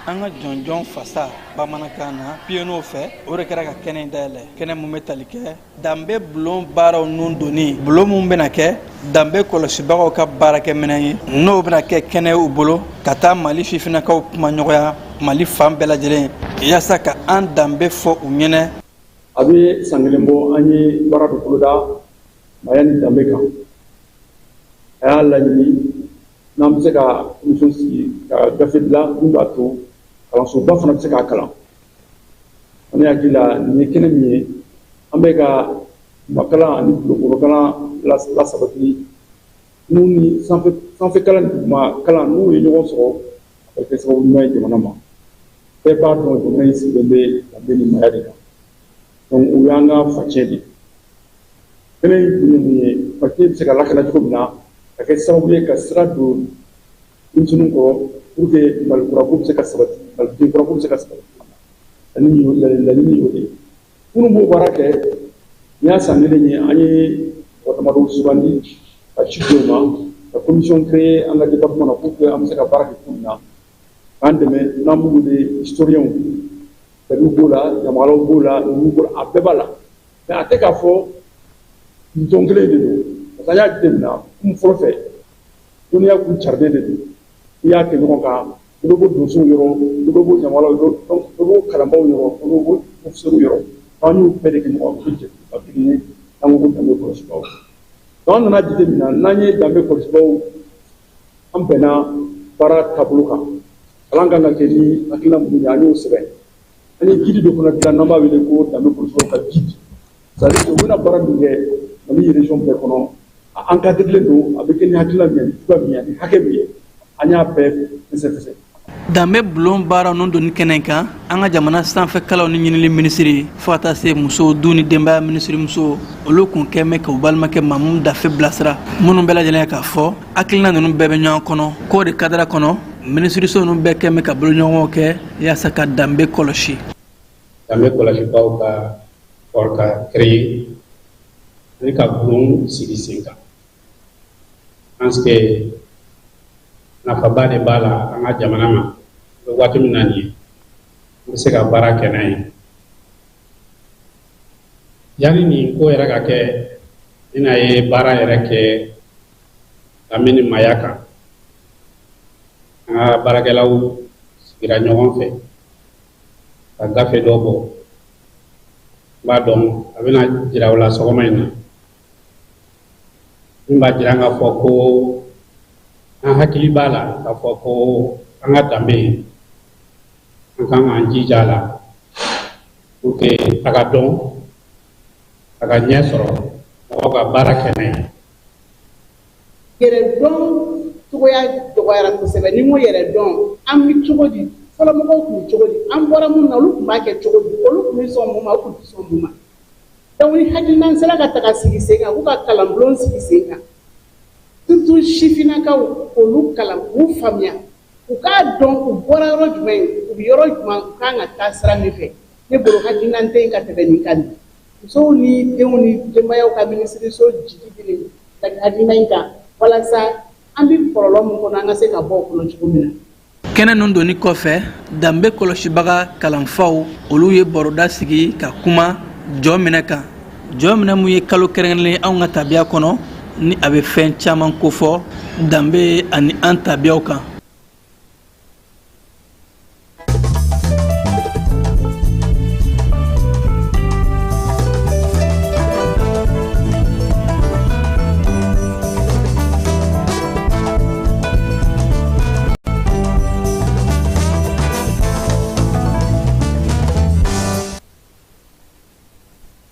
I: An ka jɔnjɔn fasa bamanankan na piano fɛ o de kɛra ka kɛnɛ dayɛlɛ kɛnɛ mun bɛ tali kɛ danbe bulon baaraw nun doni bulon mun bɛna kɛ danbe kɔlɔsibagaw ka baarakɛminɛn ye n'o bɛna kɛ kɛnɛ u bolo ka taa Mali fifinakaw kuma ɲɔgɔnya Mali fan bɛɛ lajɛlen yaasa ka an danbe fɔ u ɲɛnɛ.
J: A bɛ san kelen bɔ an ye baara dɔ boloda Maya ni danbe kan a y'a laɲini n'an bɛ se ka muso sigi ka gafe dilan min b'a to kalansoba fana bɛ se k'a kalan ne hakili la nin ye kɛnɛ min ye an bɛ ka makalan ani bulonkolonkalan lasabati n'u ni sanfɛkalan ni duguma kalan n'u ye ɲɔgɔn sɔrɔ a bɛ kɛ sababu ɲuman ye jamana ma bɛɛ b'a dɔn jamana in sigilen bɛ danbe ni Maya de kan donc o y'an ka facɛ de kɛnɛ in kun ye mun ye facɛ bɛ se ka lakana cogo min na ka kɛ sababu ye ka sira don denmisɛnninw kɔrɔ pour que Mali kurako bɛ se ka sabati Mali den kurako bɛ se ka sabati laɲini y'o de ye minnu b'o baara kɛ n'i y'a san kelen ye an ye mɔgɔ damadɔw sugandi ka ci d'o ma ka commission créer an ka département na pour que an bɛ se ka baara kɛ cogo min na k'an dɛmɛ n'an b'u wele historiens Bɛɛniw b'o la Ɲamakalaw b'o la Numu b'o la a bɛɛ b'a la mais a tɛ k'a fɔ ntɔn kelen de don parce que an y'a jateminɛ kun fɔlɔ fɛ dɔnniya kun carinen de don i y'a kɛ ɲɔgɔn kan dɔ bɔ donsow yɔrɔ dɔ bɔ Ɲamakalaw yɔrɔ dɔ bɔ kalanbaaw yɔrɔ dɔ bɔ professeurs yɔrɔ an y'u bɛɛ de kɛ ɲɔgɔn kan ka kelen ye an ko danbe kɔlɔsibaw donc an nana jateminɛ n'an ye danbe kɔlɔsibaw an bɛnna baara taabolo kan kalan kan ka kɛ ni hakilina minnu ye an y'o sɛbɛn an ye guide dɔ fana dilan n'an b'a wele ko danbe kɔlɔsibaw ka guide c'est-à-dire que u bɛna baara min kɛ Mali région bɛɛ kɔnɔ an cadrelen don a bɛ kɛ ni hakilina min ye cogoya min ye ni hakɛ min ye an y'a bɛɛ fɛsɛfɛsɛ.
I: Danbe bulon baaraw nun doni kɛnɛ kan an ka jamana sanfɛkalanw ni ɲinili minisiri fo ka taa se musow du ni denbaya minisiri muso olu kun kɛn bɛ ka u balimakɛ Mahmud Dafe bilasira minnu bɛɛ lajɛlen k'a fɔ hakilina ninnu bɛɛ bɛ ɲɔgɔn kɔnɔ k'o de kadira kɔnɔ minisiriso ninnu bɛɛ kɛn bɛ ka boloɲɔgɔnw kɛ yaasa ka danbe kɔlɔsi.
K: Danbe kɔlɔsibaw ka kɔrɔ ka créer ani ka bulon sigi sen kan parce que nafaba de b'a la an ka jamana ma waati min na nin ye an bɛ se ka baara kɛ n'a ye yanni nin ko yɛrɛ ka kɛ bɛna ye baara yɛrɛ kɛ danbe ni Maya kan an ka baarakɛlaw sigira ɲɔgɔn fɛ ka gafe dɔ bɔ n b'a dɔn a bɛna jira o la sɔgɔma in na min b'a jira k'a fɔ ko an hakili b'a la k'a fɔ ko an ka danbe an kan k'an jija a la pour que a ka dɔn a ka ɲɛ sɔrɔ mɔgɔw ka baara kɛ n'a ye.
L: Yɛrɛ dɔn cogoya dɔgɔyara kosɛbɛ ni n ko yɛrɛ dɔn an bɛ cogo di fɔlɔ mɔgɔw tun bɛ cogo di an bɔra mun na olu tun b'a kɛ cogo di olu tun bɛ sɔn mun ma olu tun tɛ sɔn mun ma donc ni hakilina sera ka taga sigi sen kan k'u ka kalanbulon sigi sen kan surtout sifinnakaw k'olu kalan k'u faamuya u k'a dɔn u bɔra yɔrɔ jumɛn u bɛ yɔrɔ jumɛn u kan ka taa sira min fɛ ne bolo hakilina tɛ yen ka tɛmɛ nin kan. musow ni denw ni denbayaw ka minisiriso jigi dili hakilina in kan walasa an bɛ kɔlɔlɔ min kɔnɔ an ka se ka bɔ o kɔnɔ cogo min na.
I: kɛnɛ ninnu donni kɔfɛ danbe kɔlɔsibaga kalanfaw olu ye baroda sigi ka kuma jɔ minɛ kan jɔ minɛ mun ye kalo kɛrɛnkɛrɛnlen anw ka tabiya kɔnɔ ni a bɛ fɛn caman kofɔ danbe ani an tabiyaw kan.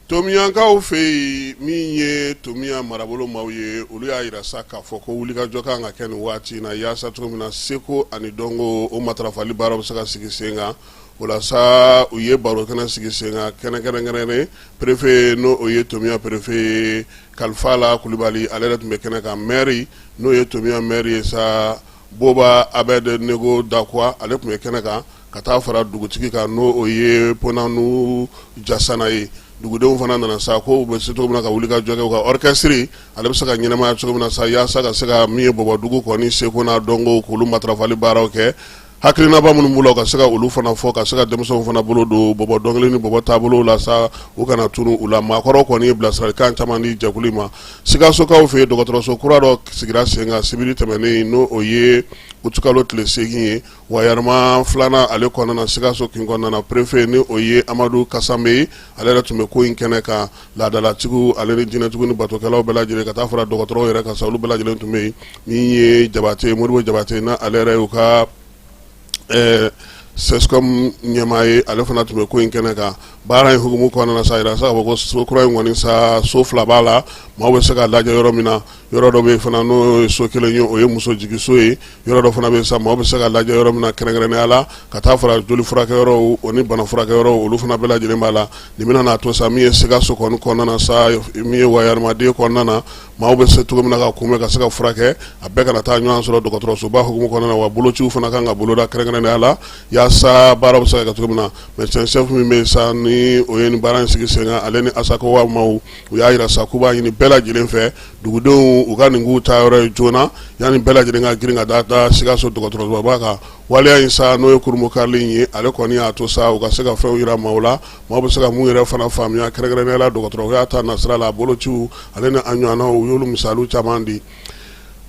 B: Tomiyankaw fɛ min ye Tomiya marabolo maaw ye olu y'a yira sa k'a fɔ ko wulikajɔ kan ka kɛ nin waati in na yaasa cogo min na seko ani dɔnko o matarafali baara bɛ se ka sigi sen kan o la sa u ye baro kɛnɛ sigi sen kan kɛnɛkɛrɛnkɛrɛnnen perefe n'o o ye Tomiya perefe Kalifala Kulibali ale yɛrɛ tun bɛ kɛnɛ kan mɛri n'o ye Tomiya mɛri ye sa Boba Abed Nego Dakwa ale tun bɛ kɛnɛ kan ka taa fara dugutigi kan n'o o ye Ponanu Jasana ye. Dugudenw fana nana sa ko u bɛ se cogo min na ka wulikajɔ kɛ u ka orchestre ale bɛ se ka ɲɛnamaya cogo min na sa yaasa ka se ka min ye bɔbɔdugu kɔni seko n'a dɔnko k'olu matarafali baaraw kɛ hakilinaba minnu b'u la ka se ka olu fana fɔ ka se ka denmisɛnw fana bolo don bɔbɔ dɔnkili ni bɔbɔ taabolo la sa u kana tunu u la maakɔrɔ kɔni ye bilasiralikan caman di jɛkulu ma Sikasokaw fɛ dɔgɔtɔrɔso kura dɔ sigira sen kan sibiri tɛmɛnen n'o o ye utukalo tile 8 ye wa yarima filanan ale kɔnɔna Sikaso kin kɔnɔna prefe ni o ye Amadu Kasambe ale yɛrɛ tun bɛ ko in kɛnɛ kan laadalatigiw ale ni jinɛtigiw ni batokɛlaw bɛɛ lajɛlen ka taa fara dɔgɔtɔrɔw yɛrɛ kan sa olu bɛɛ lajɛlen tun bɛ yen min ye Jabate Modibo Jabate na ale yɛrɛ y'u ka Sescom ɲɛmaa ye ale fana tun bɛ ko in kɛnɛ kan baara in hukumu kɔnɔna sa yira sa ka fɔ ko so kura in kɔni sa so fila b'a la maaw bɛ se ka lajɛ yɔrɔ min na yɔrɔ dɔ bɛ yen fana n'o ye so kelen ye o ye muso jigiso ye yɔrɔ dɔ fana bɛ yen sa maaw bɛ se ka lajɛ yɔrɔ min na kɛrɛnkɛrɛnnenya la ka taa fara joli furakɛyɔrɔw o ni bana furakɛyɔrɔw olu fana bɛɛ lajɛlen b'a la nin bɛna n'a to sa min ye Sikaso kɔni kɔnɔna na sa min ye wayarimaden kɔnɔna na maaw bɛ se cogo min na ka kunbɛn ka se ka furakɛ a bɛɛ kana taa ɲɔgɔn sɔrɔ dɔgɔtɔrɔsoba hukumu kɔnɔna na wa bolociw fana kan ka boloda kɛrɛnkɛrɛnnenya la yaasa baara bɛ se ka kɛ cogo min na médecin chef min bɛ yen sa ni o ye nin baara in sigi sen kan ale ni Asakowa maaw u y'a yira sa k'u b'a ɲini bɛɛ lajɛlen fɛ dugudenw u ka nin k'u ta yɔrɔ ye joona yanni bɛɛ lajɛlen ka girin ka da Sikaso dɔgɔtɔrɔsoba kan waleya in sa n'o ye kurumukali in ye ale kɔni y'a to sa u ka se ka fɛnw yira maaw la maaw bɛ se ka mun yɛrɛ fana faamuya kɛrɛnkɛrɛnnenya la dɔgɔtɔrɔya ta nasira la bolociw ale ni a ɲɔgɔnnaw u y'olu misaliw caman di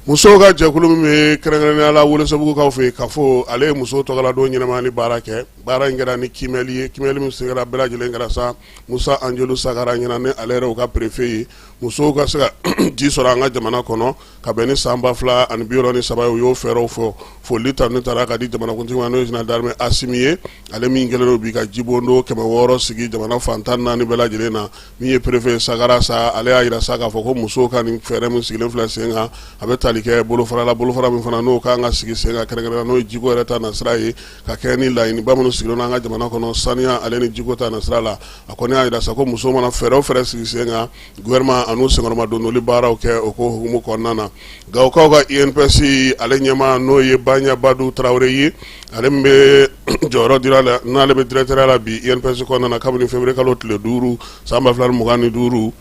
B: musow ka jɛkulu min bɛ kɛrɛnkɛrɛnnenya la Welesebugukaw fɛ k'a fɔ ale ye musow tɔgɔladon ɲɛnama ni baara kɛ baara in kɛra ni kimɛli ye kimɛli min sigira bɛɛ lajɛlen kɛra sa Musa Anjelu Sagara ɲɛna ni ale yɛrɛ u ka prefe ye musow ka se ka ji sɔrɔ an ka jamana kɔnɔ ka bɛn ni san 2023 ye u y'o fɛɛrɛw fɔ foli ta ne taara ka di jamanakuntigi ma n'o ye Général d'Armée Asimi ye ale min kɛlen don bi ka jibondo 600 sigi jamana fan 14 bɛɛ lajɛlen na min ye prefe Sagara sa ale y'a yira sa k'a fɔ ko musow ka nin fɛɛrɛ min sigilen filɛ sen kan a bɛ tali kɛ bolofara min fana n'o kan ka sigi sen kan kɛrɛnkɛrɛnnenya n'o ye jiko yɛrɛ ta nasira ye ka kɛ ni laɲiniba minnu sigilen an ka jamana kɔnɔ saniya ale ni jiko ta nasira la a kɔni y'a yira sa ko musow mana fɛɛrɛ o fɛɛrɛ sigi sen kan gouvernement an'u senkɔrɔma dondoli baaraw kɛ o ko hukumu kɔnɔna na Gawukaw ka INPS ale ɲɛmaa n'o ye Banya Badu Traoré ye ale min bɛ jɔyɔrɔ dira la n'ale bɛ directeur la bi INPS kɔnɔna na kabini février kalo tile 5 san 2025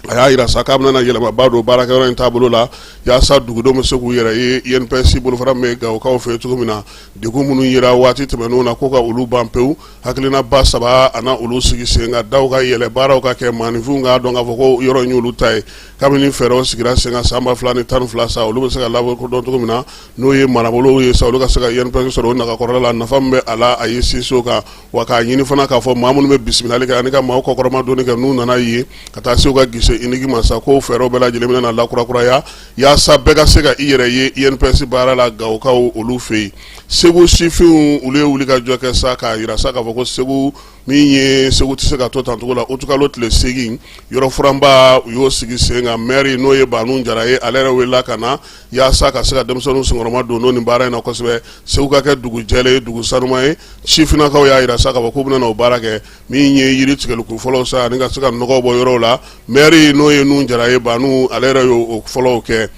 B: a y'a yira sa k'a bɛna yɛlɛmaba don baarakɛyɔrɔ in taabolo la yaasa dugudenw bɛ se k'u yɛrɛ ye INPS bolofara min bɛ Gawukaw fɛ cogo min na degun minnu yira waati tɛmɛnenw na ko ka olu ban pewu hakilinaba 3 a na olu sigi sen kan daw ka yɛlɛ baaraw ka kɛ maaninfinw k'a dɔn k'a fɔ ko yɔrɔ in y'olu ta ye kabini fɛɛrɛw sigira sen kan san 2012 sa olu bɛ se ka lakodɔn cogo min na n'o ye marabolow ye sa olu ka se ka INPS sɔrɔ o nagakɔrɔla la nafa min bɛ a la a ye sinsin o kan wa k'a ɲini fana k'a fɔ maa minnu bɛ bisimilali kɛ ani ka maaw kɔkɔrɔma donni kɛ n'u nana ye ka taa se u ka gise inigi masa ko fɛɛrɛw bɛɛ lajɛlen bɛna lakurakuraya yaasa bɛɛ ka se ka i yɛrɛ ye INPS baara la Gawukaw olu fɛ yen Segu sifinw olu ye wulikajɔ kɛ sa k'a yira sa k'a fɔ ko Segu min ye Segu tɛ se ka to tan cogo la utukalo tile 8 yɔrɔ furanba u y'o sigi sen kan maire n'o ye Banu Jara ye ale yɛrɛ welela ka na yaasa ka se ka denmisɛnninw senkɔrɔma don n'o nin baara in na kosɛbɛ Segu ka kɛ dugu jɛlen ye dugu sanuma ye sifinnakaw y'a yira sa k'a fɔ k'u bɛna o baara kɛ min ye yiri tigɛliku fɔlɔw sa ani ka se ka nɔgɔw bɔ yɔrɔw la maire n'o ye Nun Jara ye Banu ale yɛrɛ y'o fɔlɔw kɛ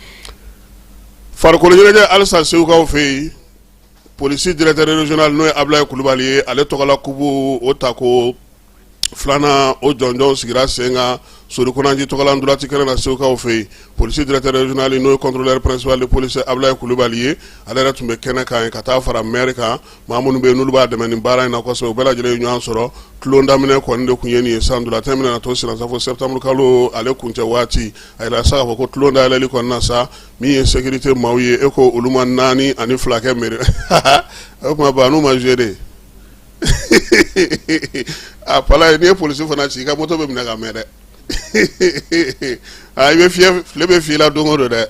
B: farikolo ɲɛnajɛ halisa Segukaw fɛ yen polisi directeur régional n'o ye Ablaye Kulubali ye ale tɔgɔla Kubu o ta ko flana o jɔnjɔn sigira sen kan sorikonanji tɔgɔla ndulati kɛnɛ na segukaw fɛ yen polisi directeur régional n'o ye contrôleur principal de police Ablaye Kulubali ye ale yɛrɛ tun bɛ kɛnɛ kan ka taa fara maire kan maa minnu bɛ yen n'olu b'a dɛmɛ nin baara in na kosɛbɛ u bɛɛ lajɛlen ye ɲɔgɔn sɔrɔ tulon daminɛ kɔni de tun ye nin ye san dulatɛ minɛ na to siransa fo septembre kalo ale kuncɛ waati a yɛrɛ sa k'a fɔ ko tulon dayɛlɛli kɔni na sa min ye sécurité maaw ye e ko olu ma 4 ani 2 kɛ mairie o tuma ba n'u ma joué de a pala ni ye polisi fana ci ka moto bɛ minɛ ka mɛn dɛ i bɛ fiyɛ tile bɛ fiyɛ la don o don dɛ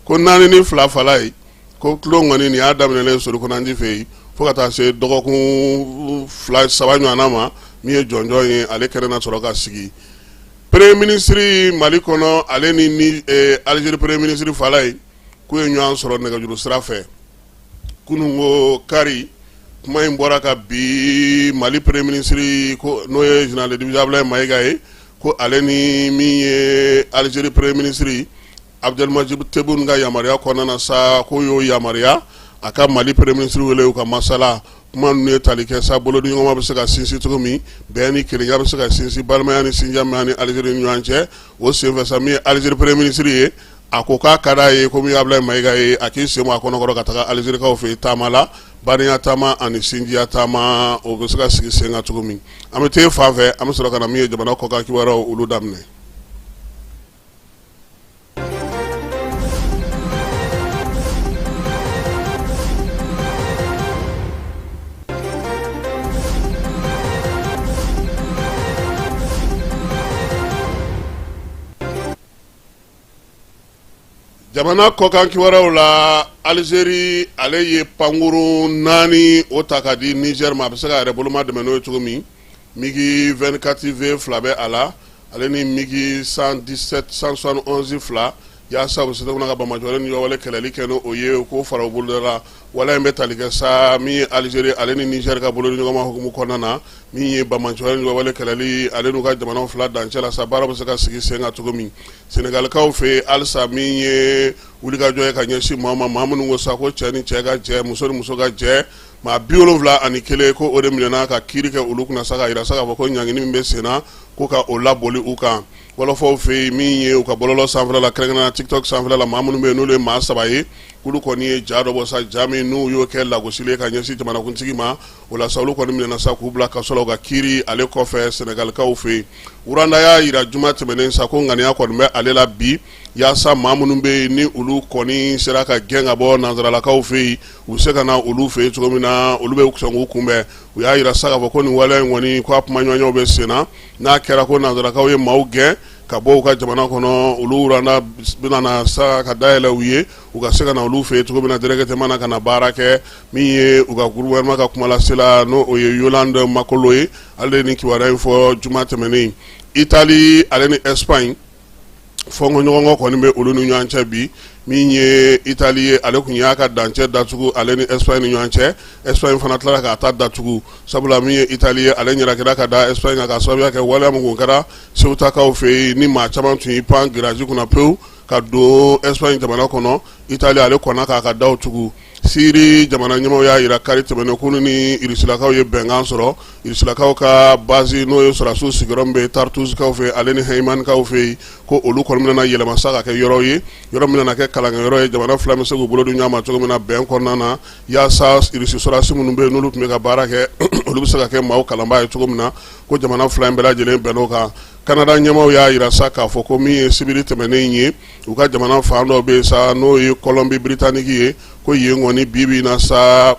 B: ko 4 ni 2 fala ye ko tulon kɔni nin y'a daminɛlen sorikonanji fɛ yen fo ka taa se dɔgɔkun 2 3 ɲɔgɔnna ma min ye jɔnjɔn ye ale kɛnɛ na sɔrɔ ka sigi premier ministre Mali kɔnɔ ale ni Algérie premier ministre fala ye k'u ye ɲɔgɔn sɔrɔ nɛgɛjuru sira fɛ kunun ko kari kuma in bɔra ka bi Mali premier ministre ko n'o ye général de division Ablaye Mayiga ye ko ale ni min ye Algérie premier ministre Abdelmadjid Tebboune ka yamaruya kɔnɔna na sa ko y'o yamaruya a ka Mali premier ministre wele u ka masala kuma ninnu ye tali kɛ sa bolodi ɲɔgɔnma bɛ se ka sinsin cogo min bɛn ni kelenya bɛ se ka sinsin balimaya ni sinjamaya ni Algérie ni ɲɔgɔn cɛ o senfɛ sa min ye Algérie premier ministre ye a ko k'a ka d'a ye komi Ablaye Mayiga ye a k'i sen bɔ a kɔnɔkɔrɔ ka taga Algérie kaw fɛ taama la badenya taama ani sinjiya taama o bɛ se ka sigi sen kan cogo min an bɛ taa fan fɛ an bɛ sɔrɔ ka na min ye jamana kɔkan kibaruyaw olu daminɛ. Jamana kɔkan kibaruyaw la Algérie ale ye pankuru 4 o ta ka di Niger ma a bɛ se ka yɛrɛ boloma dɛmɛ n'o ye cogo min migi 24V 2 bɛ a la ale ni migi 117 171 2 yaasa u bɛ se ka Bamajɔ ni ɲɔgɔn wɛrɛ kɛlɛli kɛ n'o ye k'o fara u bolo la wala in bɛ tali kɛ sa min ye Algérie ale ni Niger ka bolo ni ɲɔgɔn ma hukumu kɔnɔna na min ye Bamajɔ ni ɲɔgɔn wɛrɛ kɛlɛli ale n'u ka jamanaw 2 dancɛ la sa baara bɛ se ka sigi sen kan cogo min Senegalikaw fɛ halisa min ye wulikajɔ ye ka ɲɛsin maa ma maa minnu ko sa ko cɛ ni cɛ ka jɛ muso ni muso ka jɛ maa 71 ko o de minɛna ka kiiri kɛ olu kunna sa ka yira sa k'a fɔ ko ɲangini min bɛ sen na ko ka o laboli u kan wɔlɔfɔw fɛ yen min ye u ka bɔlɔlɔ sanfɛla la kɛrɛnkɛrɛnnenya TikTok sanfɛla la maa minnu bɛ yen n'olu ye maa 3 ye k'olu kɔni ye ja dɔ bɔ sa ja min n'u y'o kɛ lagosili ye ka ɲɛsin jamanakuntigi ma o la sa olu kɔni minɛna sa k'u bila kaso la u ka kiiri ale kɔfɛ Senegalikaw fɛ yen Uranda y'a yira juma tɛmɛnen sa ko ŋaniya kɔni bɛ ale la bi yaasa maa minnu bɛ yen ni olu kɔni sera ka gɛn ka bɔ nanzaralakaw fɛ yen u bɛ se ka na olu fɛ yen cogo min na olu bɛ sɔn k'u kunbɛn u y'a yira sa k'a fɔ ko nin waleya in kɔni ko a kuma ɲɔgɔnw bɛ sen na n'a kɛra ko nanzaralakaw ye maaw gɛn ka bɔ u ka jamana kɔnɔ olu Uranda bɛna na sa ka dayɛlɛ u ye u ka se ka na olu fɛ yen cogo min na directement na ka na baara kɛ min ye u ka gouvernement ka kuma lasela n'o o ye Yolande Makolo ye ale ni kibaruya in fɔ juma tɛmɛnen Italie ale ni Espagne fɔnkɔɲɔgɔnkɔ kɔni bɛ olu ni ɲɔgɔn cɛ bi min ye Italie ye ale kun y'a ka dancɛ datugu ale ni Espagne ni ɲɔgɔn cɛ Espagne fana tilara k'a ta datugu sabula min ye Italie ye ale ɲɛrakɛra ka da Espagne kan ka sababuya kɛ waleya min kun kɛra Ceuta-kaw fɛ yen ni maa caman tun y'i pan girage kunna pewu ka don Espagne jamana kɔnɔ Italie ale kɔnna k'a ka daw tugu Siri jamana ɲɛmaaw y'a yira kari tɛmɛnen ko ni Irisilakaw ye bɛnkan sɔrɔ Irisilakaw ka base n'o ye sɔrɔdasiw sigiyɔrɔ bɛ Tartuuskaw fɛ ale ni Heimankaw fɛ yen ko olu kɔni bɛna yɛlɛma sa ka kɛ yɔrɔ ye yɔrɔ min bɛna kɛ kalankɛyɔrɔ ye jamana 2 bɛ se k'u bolo di ɲɔgɔn ma cogo min na bɛn kɔnɔna na yaasa Irisi sɔrɔdasi minnu bɛ yen n'olu tun bɛ ka baara kɛ olu bɛ se ka kɛ maaw kalanbaa ye cogo min na ko jamana 2 in bɛɛ lajɛlen bɛnn'o kan Canada ɲɛmaaw y'a yira sa k'a fɔ ko min ye sibiri tɛmɛnen ye u ka jamana fan dɔ bɛ yen sa n'o ye Colombie Britannique ye ko yen kɔni bi na sa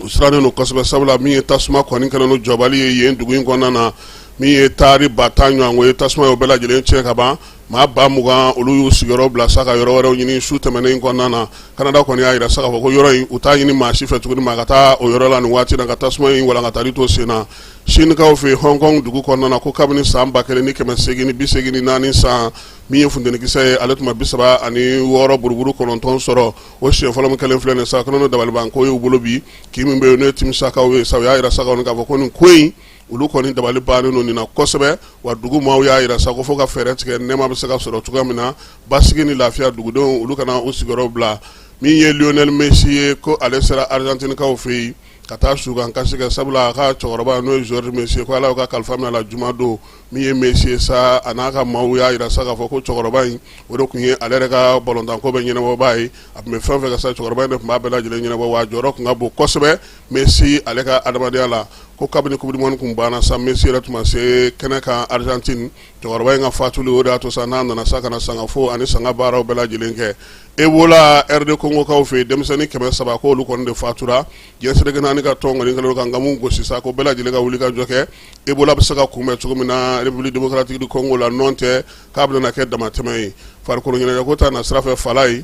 B: u sirannen don kosɛbɛ sabula min ye tasuma kɔni kɛlen don jɔbali ye yen dugu in kɔnɔna na min ye taari 10 ɲɔgɔn ko ye tasuma y'o bɛɛ lajɛlen tiɲɛ ka ban maa 20 olu y'u sigiyɔrɔ bila sa ka yɔrɔ wɛrɛw ɲini su tɛmɛnen kɔnɔna na Canada kɔni y'a yira sa k'a fɔ ko yɔrɔ in u t'a ɲini maa si fɛ tuguni maa ka taa o yɔrɔ la nin waati na ka tasuma in walankatali to sen na Sinikaw fɛ Hong Kong dugu kɔnɔna na ko kabini san 1984 san min ye funtenikisɛ ye ale tun ma 36 buruburu 9 sɔrɔ o siɲɛ fɔlɔ min kɛlen filɛ nin sa kɔnɔ dabalibanko y'u bolo bi k'i min bɛ yen n'o ye Timisakaw ye sa u y'a yira sa k'a fɔ ko nin ko in olu kɔni dabali bannen don nin na kosɛbɛ wa dugu maaw y'a yira sa ko fo ka fɛɛrɛ tigɛ nɛɛma bɛ se ka sɔrɔ cogoya min na basigi ni lafiya dugudenw olu kana u sigiyɔrɔ bila min ye Lionel Messi ye ko ale sera Argentinikaw fɛ yen ka taa su kan kasi kɛ sabula a ka cɛkɔrɔba n'o ye Georges Messier ko ala y'u ka kalifa minɛ a la juma don min ye Messier sa a n'a ka maaw y'a yira sa k'a fɔ ko cɛkɔrɔba in o de tun ye ale yɛrɛ ka balontanko bɛ ɲɛnabɔbaa ye a tun bɛ fɛn fɛn kɛ sa cɛkɔrɔba in de tun b'a bɛɛ lajɛlen ɲɛnabɔ wa a jɔyɔrɔ tun ka bon kosɛbɛ Messi ale ka adamadenya la ko kabini coupe du monde kun banna sa Messi yɛrɛ tun ma se kɛnɛ kan Argentine cɛkɔrɔba in ka fatuli o de y'a to sa n'a nana sa ka na sangafo ani sanga baaraw bɛɛ lajɛlen kɛ Ebola RD Congo kaw fɛ denmisɛnnin 300 ko olu kɔni de fatura jɛnsɛrɛgɛ naani ka tɔn kɔni kɛlen ka ngamu gosi sa ko bɛɛ lajɛlen ka wuli ka jɔ kɛ Ebola bɛ se ka kunbɛn cogo min na République démocratique du Congo la nɔ tɛ k'a bɛna kɛ damatɛmɛ ye farikolo ɲɛnajɛ ko ta na sira fɛ Fala ye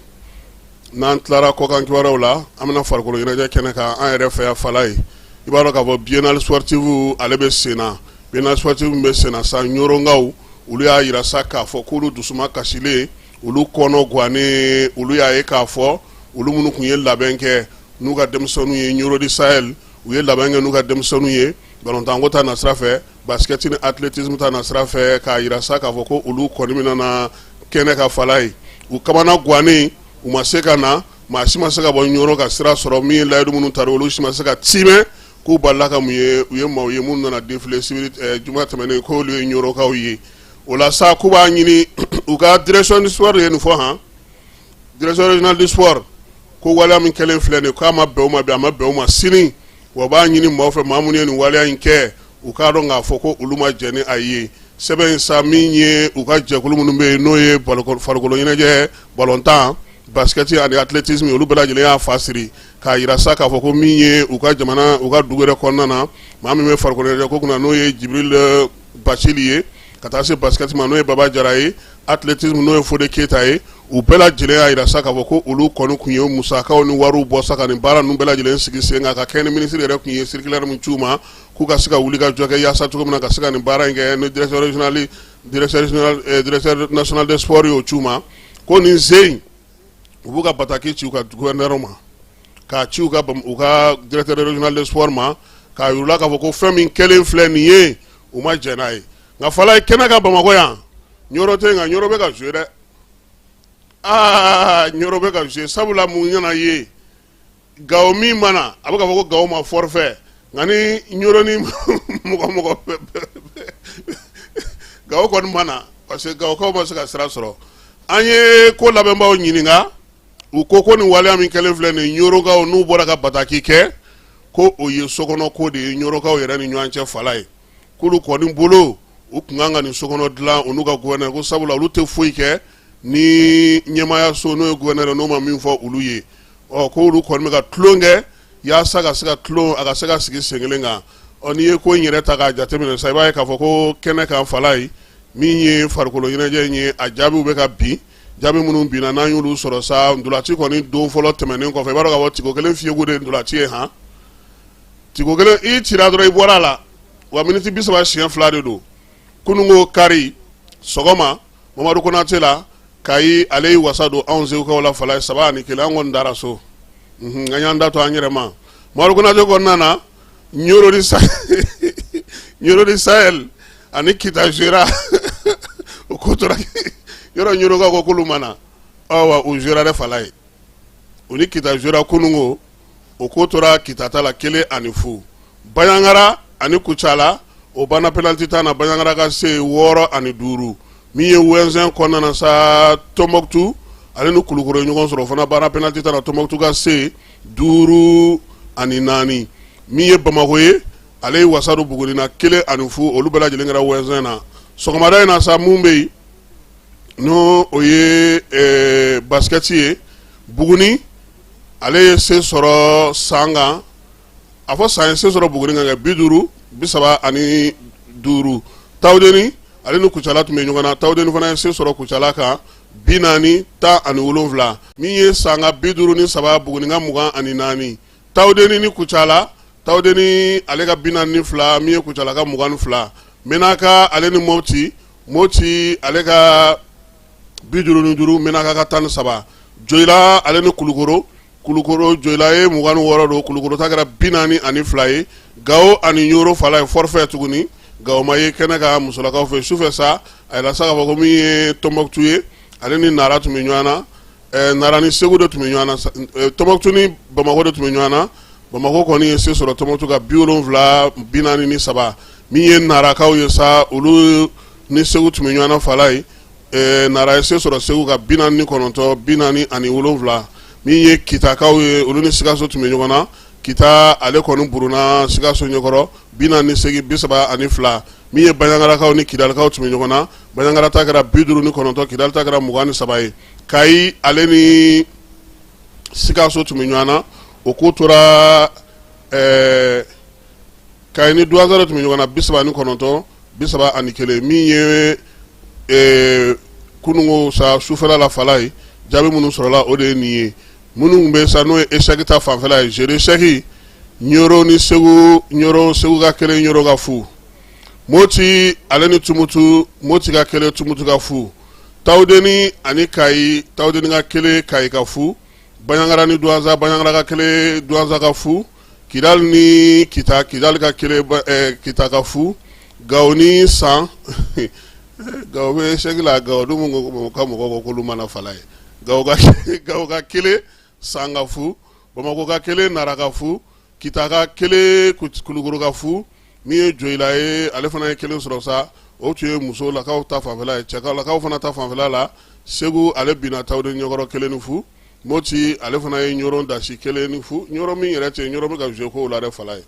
B: n'an tilara kɔkan kibaruyaw la an bɛna farikolo ɲɛnajɛ kɛnɛ kan an yɛrɛ fɛ yan Fala ye i b'a dɔn k'a fɔ biennale sportive ale bɛ sen na biennale sportive min bɛ sen na sa ɲorongaw olu y'a yira sa k'a fɔ k'olu dusuma kasilen olu kɔnɔ guwanen olu y'a ye k'a fɔ olu minnu tun ye labɛn kɛ n'u ka denmisɛnninw ye Ɲoro di Sahel u ye labɛn kɛ n'u ka denmisɛnninw ye balontanko ta na sira fɛ basket ni athlétisme ta na sira fɛ k'a yira sa k'a fɔ ko olu kɔni bɛna na kɛnɛ ka Fala ye u kamana guwanen u ma se ka na maa si ma se ka bɔ Ɲoro ka sira sɔrɔ min ye layidu minnu tari olu si ma se ka timɛ k'u balila ka mun ye u ye maaw ye minnu nana défilé civil juma tɛmɛnen k'olu ye Ɲorokaw ye o la sa k'u b'a ɲini u ka direction du sport ye nin fɔ han direction régionale du sport ko waleya min kɛlen filɛ nin k'a ma bɛn u ma bi a ma bɛn u ma sini wa b'a ɲini maaw fɛ maa minnu ye nin waleya in kɛ u k'a dɔn k'a fɔ ko olu ma jɛn ni a ye sɛbɛn in sa min ye u ka jɛkulu minnu bɛ yen n'o ye farikolo ɲɛnajɛ balontan basket ani athlétisme olu bɛɛ lajɛlen y'a fa siri k'a yira sa k'a fɔ ko min ye u ka jamana u ka dugu yɛrɛ kɔnɔna na maa min bɛ farikolo ɲɛnajɛ ko kunna n'o ye Jibril Bachili ye ka taa se basket ma n'o ye Baba Jara ye athlétisme n'o ye Fode Keita ye u bɛɛ lajɛlen y'a yira sa k'a fɔ ko olu kɔni tun ye musakaw ni wariw bɔ sa ka nin baara ninnu bɛɛ lajɛlen sigi sen kan ka kɛ ni minisiri yɛrɛ tun ye circulaire min c'u ma k'u ka se ka wuli ka jɔ kɛ yaasa cogo min na ka se ka nin baara in kɛ ni directeur national des sports y'o c'u ma ko nin sen u b'u ka bataki ci u ka gouverneur ma k'a ci u ka directeur régional des sports ma k'a yir'u la k'a fɔ ko fɛn min kɛlen filɛ nin ye u ma jɛn n'a ye nka Fala ye kɛnɛ ka Bamakɔ yan Ɲoro tɛ nka Ɲoro bɛ ka jouer dɛ Ɲoro bɛ ka jouer sabula mun ɲɛna ye Gao min mana a bɛ k'a fɔ ko Gao ma forfait nka ni Ɲoro ni mɔgɔ Gao kɔni mana parce que Gaokaw ma se ka sira sɔrɔ an ye ko labɛnbaw ɲininka u ko nin waleya min kɛlen filɛ nin Ɲorokaw n'u bɔra ka bataki kɛ ko o ye sokɔnɔ ko de ye Ɲorokaw yɛrɛ ni ɲɔgɔn cɛ Fala ye k'olu kɔni bolo u kun kan ka nin sokɔnɔ dilan u n'u ka gouverneur ko sabula olu tɛ foyi kɛ ni ɲɛmaya so n'o ye gouverneur n'o ma min fɔ olu ye ko olu kɔni bɛ ka tulon kɛ yaasa ka se ka tulon a ka se ka sigi sen kelen kan n'i ye ko in yɛrɛ ta k'a jateminɛ sa i b'a ye k'a fɔ ko kɛnɛ kan Fala ye min ye farikolo ɲɛnajɛ in ye a jaabiw bɛ ka bin jaabi minnu binna n'an y'olu sɔrɔ sa ndolanci kɔni don fɔlɔ tɛmɛnen kɔfɛ i b'a dɔn k'a fɔ tigo kelen fiyeko de ye ndolanci ye han tigo kelen i cira dɔrɔn i bɔra a la wa miniti 30 siɲɛ 2 de don kunungo kari sɔgɔma Mamadu Konate la Kayi ale y'i wasa don anw Segukaw la Fala ye 3-1 an kɔni dara so an y'an da to an yɛrɛ ma Mamadu Konate kɔnɔna na Ɲoro di Sahel ani Kita Jura o ko tora yɔrɔ Ɲorokaw ko k'olu mana awa u jouera dɛ Fala ye u ni Kita Jura kunungo o ko tora Kita ta la 1-0 Baɲangara ani Kucala o banna penalty ta na Baɲangara ka se 6-5 min ye Wenzin kɔnɔna na sa Tombouctou ale ni Kulukoro ye ɲɔgɔn sɔrɔ o fana banna penalty ta na Tombouctou ka se 5-4 min ye Bamako ye ale ye wasa don Buguni na 1-0 olu bɛɛ lajɛlen kɛra Wenzin na sɔgɔmada in na sa mun bɛ yen n'o o ye basket ye Buguni ale ye se sɔrɔ san kan a fɔ san ye se sɔrɔ Buguni kan kɛ 35 Tawudeni ale ni Kucala tun bɛ ɲɔgɔn na Tawudeni fana ye se sɔrɔ Kucala kan 40-17 min ye san ka 53 Buguni ka 24 Tawudeni ni Kucala Tawudeni ale ka 42 min ye Kucala ka 22 Menaka ale ni Moti ale ka 55 Menaka ka 13 Joyila ale ni Kulukoro Joyila ye 26 don Kulukoro ta kɛra 42 ye Gao ani Ɲoro Fala ye forfait tuguni Gao ma ye kɛnɛ ka musolakaw fɛ sufɛ sa a yɛlɛ sa k'a fɔ ko min ye Tombouctou ye ale ni Nara tun bɛ ɲɔgɔn na Nara ni Segu de tun bɛ ɲɔgɔn na Tombouctou ni Bamako de tun bɛ ɲɔgɔn na Bamako kɔni ye se sɔrɔ tɔmɔtu ka 73 min ye narakaw ye sa olu ni Segu tun bɛ ɲɔgɔn na fala ye nara ye se sɔrɔ Segu ka 47 min ye kitakaw ye olu ni Sikaso tun bɛ ɲɔgɔn na kita ale kɔni buruna Sikaso ɲɛkɔrɔ 42 min ye Baɲangarakaw ni Kidalikaw tun bɛ ɲɔgɔn na Baɲangara ta kɛra 59 Kidal ta kɛra 23 ye Kayi ale ni Sikaso tun bɛ ɲɔgɔn na o ko tora Kayi ni Duwazara tun bɛ ɲɔgɔn na 39 31 min ye kunungo sa sufɛla la fala ye jaabi minnu sɔrɔla o de ye nin ye minnu bɛ sa n'o ye échec ta fanfɛla ye jere échec Ɲoro ni Segu ka kelen Ɲoro ka fu Moti ale ni Tumutu Moti ka kelen Tumutu ka fu Tawudeni ani Kayi Tawudeni ka kelen Kayi ka fu Baɲangara ni Duwanza Baɲangara ka kelen Duwanza ka fu Kidal ni Kita Kidal ka kelen Kita ka fu Gawo ni San Gawo bɛ échec la Gawo dum ka mɔgɔ ko k'olu mana fala ye Gawo ka kelen San ka fu Bamako ka kelen Nara ka fu Kita ka kelen Kulukoro ka fu min ye Joyila ye ale fana ye kelen sɔrɔ sa o tun ye muso lakaw ta fanfɛla ye cɛlakaw fana ta fanfɛla la Segu ale bina Tawudeni ɲɛkɔrɔ kelen ni fu Moti ale fana ye Ɲoro dasi kelen ni fu Ɲoro min yɛrɛ tɛ Ɲoro bɛ ka jouer ko la dɛ fala ye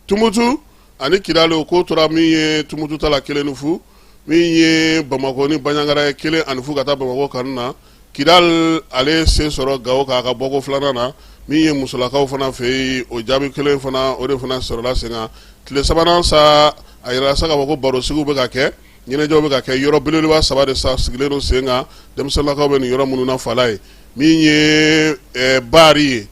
B: Tumutu ani Kidal o ko tora min ye Tumutu ta la kelen ni fu min ye Bamako ni Baɲangara ye kelen ani fu ka taa Bamako kanu na Kidal ale se sɔrɔ Gawo k'a ka bɔko 2nan na min ye musolakaw fana fɛ yen o jaabi kelen fana o de fana sɔrɔla sen kan tile 3nan sa a yɛrɛ sa k'a fɔ ko baro sigiw bɛ ka kɛ ɲɛnajɛw bɛ ka kɛ yɔrɔ belebeleba 3 de sa sigilen don sen kan denmisɛnninlakaw bɛ nin yɔrɔ minnu na fala ye min ye Bari ye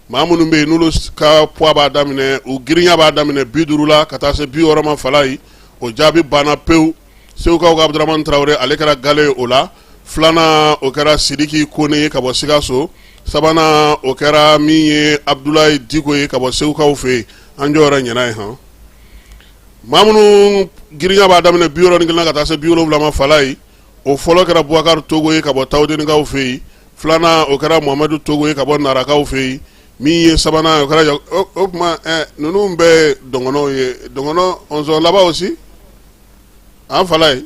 B: maa minnu bɛ yen n'olu ka poids b'a daminɛ u girinya b'a daminɛ 50 la ka taa se 60 ma fala ye o jaabi banna pewu Segukaw ka Abdramane Traoré ale kɛra gale o la 2nan o kɛra Sidiki Kone ye ka bɔ Sikaso 3nan o kɛra min ye Abdoulaye Diko ye ka bɔ Segukaw fɛ yen an jɔyɔrɔ ɲɛna ye han maa minnu girinya b'a daminɛ 61 ka taa se 70 ma fala ye o fɔlɔ kɛra Boubacar Togo ye ka bɔ Tawudenikaw fɛ yen 2nan o kɛra Muhamadu Togo ye ka bɔ Narakaw fɛ yen min ye 3nan o kɛra o kuma ninnu bɛ dɔngɔnɔw ye dɔngɔnɔ onzɔn laban aussi an fala ye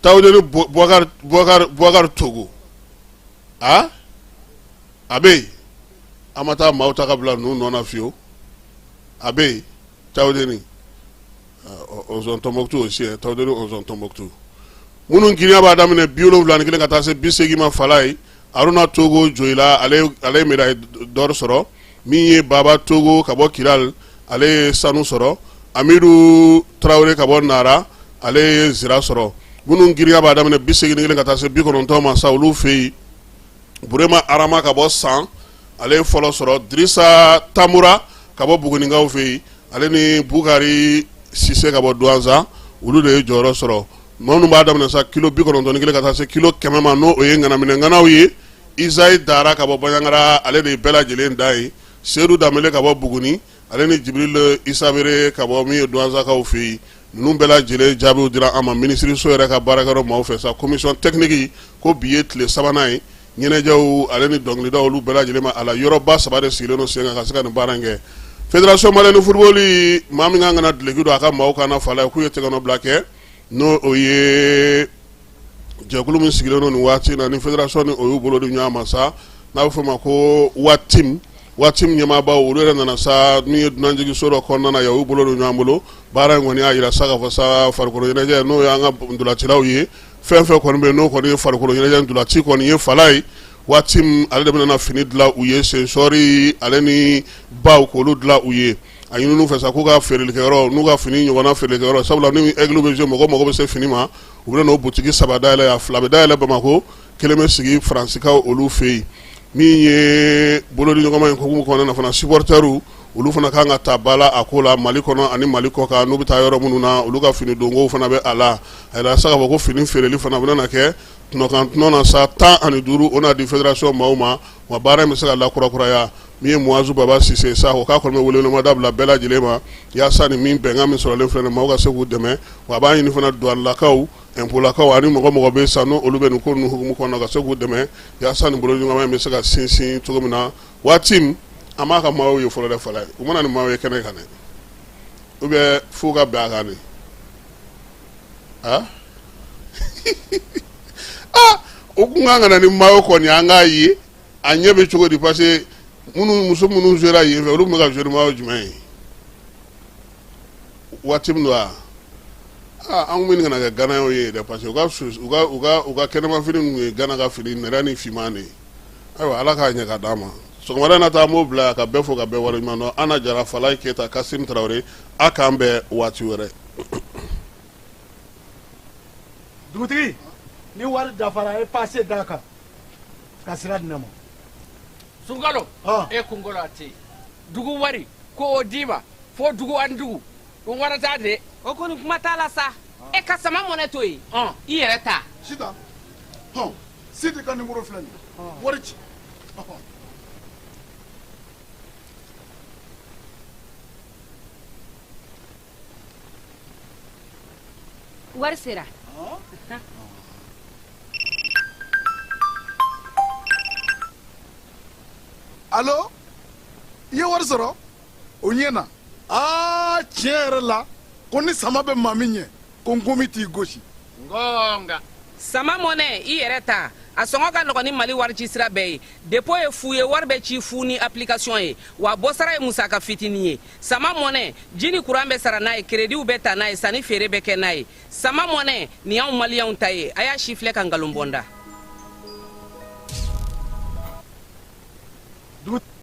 B: Tawudeni Boubacar Togo a bɛ yen an ma taa maaw ta ka bila ninnu nɔ na fiyewu a bɛ yen Tawudeni onzɔn Tɔnbɔkutu aussi Tawudeni onzɔn Tɔnbɔkutu minnu girinya b'a daminɛ 71 ka taa se 80 ma fala ye Aruna Togo Joyila ale ye médaille d'or sɔrɔ min ye Baba Togo ka bɔ Kidal ale ye sanu sɔrɔ Amidu Traoré ka bɔ Nara ale ye zira sɔrɔ minnu girinya b'a daminɛ 81 ka taa se 90 ma sa olu fɛ yen Burema Arama ka bɔ San ale ye fɔlɔ sɔrɔ Drissa Tamura ka bɔ Bugunikaw fɛ yen ale ni Bukari Sise ka bɔ Duwanza olu de ye jɔyɔrɔ sɔrɔ minnu b'a daminɛ sa kilo 91 ka taa se kilo 100 ma n'o ye ŋanaminɛŋanaw ye Isayi Dara ka bɔ Baɲangara ale de ye bɛɛ lajɛlen da ye Seydou Danbele ka bɔ Buguni ale ni Jibril Isabere ka bɔ min ye Duwanzakaw fɛ yen ninnu bɛɛ lajɛlen jaabiw dira an ma minisiriso yɛrɛ ka baarakɛyɔrɔ maaw fɛ sa commission technique ko bi ye tile 3nan ye ɲɛnajɛw ale ni dɔnkilidaw olu bɛɛ lajɛlen ma a la yɔrɔba 3 de sigilen don sen kan ka se ka nin baara in kɛ fédération malienne de football maa min kan ka na duloki don a ka maaw kana fala ye k'u ye tɛgɛnɔbila kɛ n'o o ye jɛkulu min sigilen don nin waati na ni fédération ni o y'u bolo di ɲɔgɔn ma sa n'a bɛ fɔ o ma ko watim ɲɛmaabaw olu yɛrɛ nana sa min ye dunanjigiso dɔ kɔnɔna na yan u y'u bolo di ɲɔgɔn bolo baara in kɔni y'a jira sa k'a fɔ sa farikolo ɲɛnajɛ n'o y'an ka ndolancilaw ye fɛn fɛn kɔni bɛ yen n'o kɔni ye farikolo ɲɛnajɛ ndolanci kɔni ye fala ye waati ale de bɛna fini dilan u ye sensɔri ale ni baw k'olu dilan u ye a ɲininu fɛ sa k'u ka feerelikɛyɔrɔ n'u ka fini ɲɔgɔnna feerelikɛyɔrɔ sabula ni aigle bɛ jouer mɔgɔ bɛ se fini ma u bɛ n'o butigi 3 dayɛlɛ a 2 bɛ dayɛlɛ Bamako kelen bɛ sigi Faransikaw olu fɛ yen min ye bolodiɲɔgɔnma in hukumu kɔnɔna na fana supporters olu fana kan ka ta bala a ko la Mali kɔnɔ ani Mali kɔ kan n'u bɛ taa yɔrɔ minnu na olu ka fini donkow fana bɛ a la a yɛrɛ sa k'a fɔ ko fini feereli fana bɛna kɛ tɔnɔ na sa 15 o n'a di fédération maaw ma wa baara in bɛ se ka lakurakuraya min ye Muazu Baba Sise sa o k'a kɔni bɛ welewelema dabila bɛɛ lajɛlen ma yaasa ni min bɛnkan min sɔrɔlen filɛ nin maaw ka se k'u dɛmɛ wa a b'a ɲini fana douanelakaw impôtlakaw ani mɔgɔ bɛ sa n'o olu bɛ nin ko ninnu hukumu kɔnɔ ka se k'u dɛmɛ yaasa nin bolodiɲɔgɔnma in bɛ se ka sinsin cogo min na waati ama ka maaw ye fɔlɔ dɛ fɔlɔ u mana ni maaw ye kɛnɛ kan dɛ ou bien f'u ka bɛn a kan de o kun kan ka na ni maaw kɔni an k'a ye a ɲɛ bɛ cogo di parce que muso minnu jouera yen fɛ olu tun bɛ ka jouer maaw jumɛn ye waati min don a an kun bɛ kana kɛ ganaw ye dɛ parce que u ka kɛnɛmafini ninnu ye gana ka fini nɛrɛ ni finman de ye ayiwa ala k'a ɲɛ ka d'an ma sɔgɔmada in na taa an b'o bila ka bɛɛ fo ka bɛɛ waleɲuman dɔn Ana Jara Falaye Keyita Kassim Tarawele a k'an bɛn waati wɛrɛ.
M: dugutigi ni wari dafara e passe d'a kan ka sira di ne ma.
N: Sunkalo e kunkolo a tɛ yen dugu wari ko o d'i ma fo dugu ani dugu o wari t'a de.
O: o kɔni kuma t'a la sa e ka sama mɔnɛ to yen i yɛrɛ ta.
M: Sita Sidi ka numéro filɛ nin ye wari ci.
O: wari sera.
M: Allo i ye wari sɔrɔ o ɲɛna tiɲɛ yɛrɛ la ko ni sama bɛ maa min ɲɛ ko nkomi t'i gosi.
N: ngonga
O: sama mɔnɛ i yɛrɛ ta a sɔngɔ ka nɔgɔn ni Mali wari ci sira bɛɛ ye dépôt ye fu ye wari bɛ ci fu ni application ye wa bɔsara ye musaka fitinin ye sama mɔnɛ ji ni courant bɛ sara n'a ye crédit bɛ ta n'a ye sanni feere bɛ kɛ n'a ye sama mɔnɛ nin y'anw maliyɛnw ta ye a y'a si filɛ ka nkalon bɔ n da.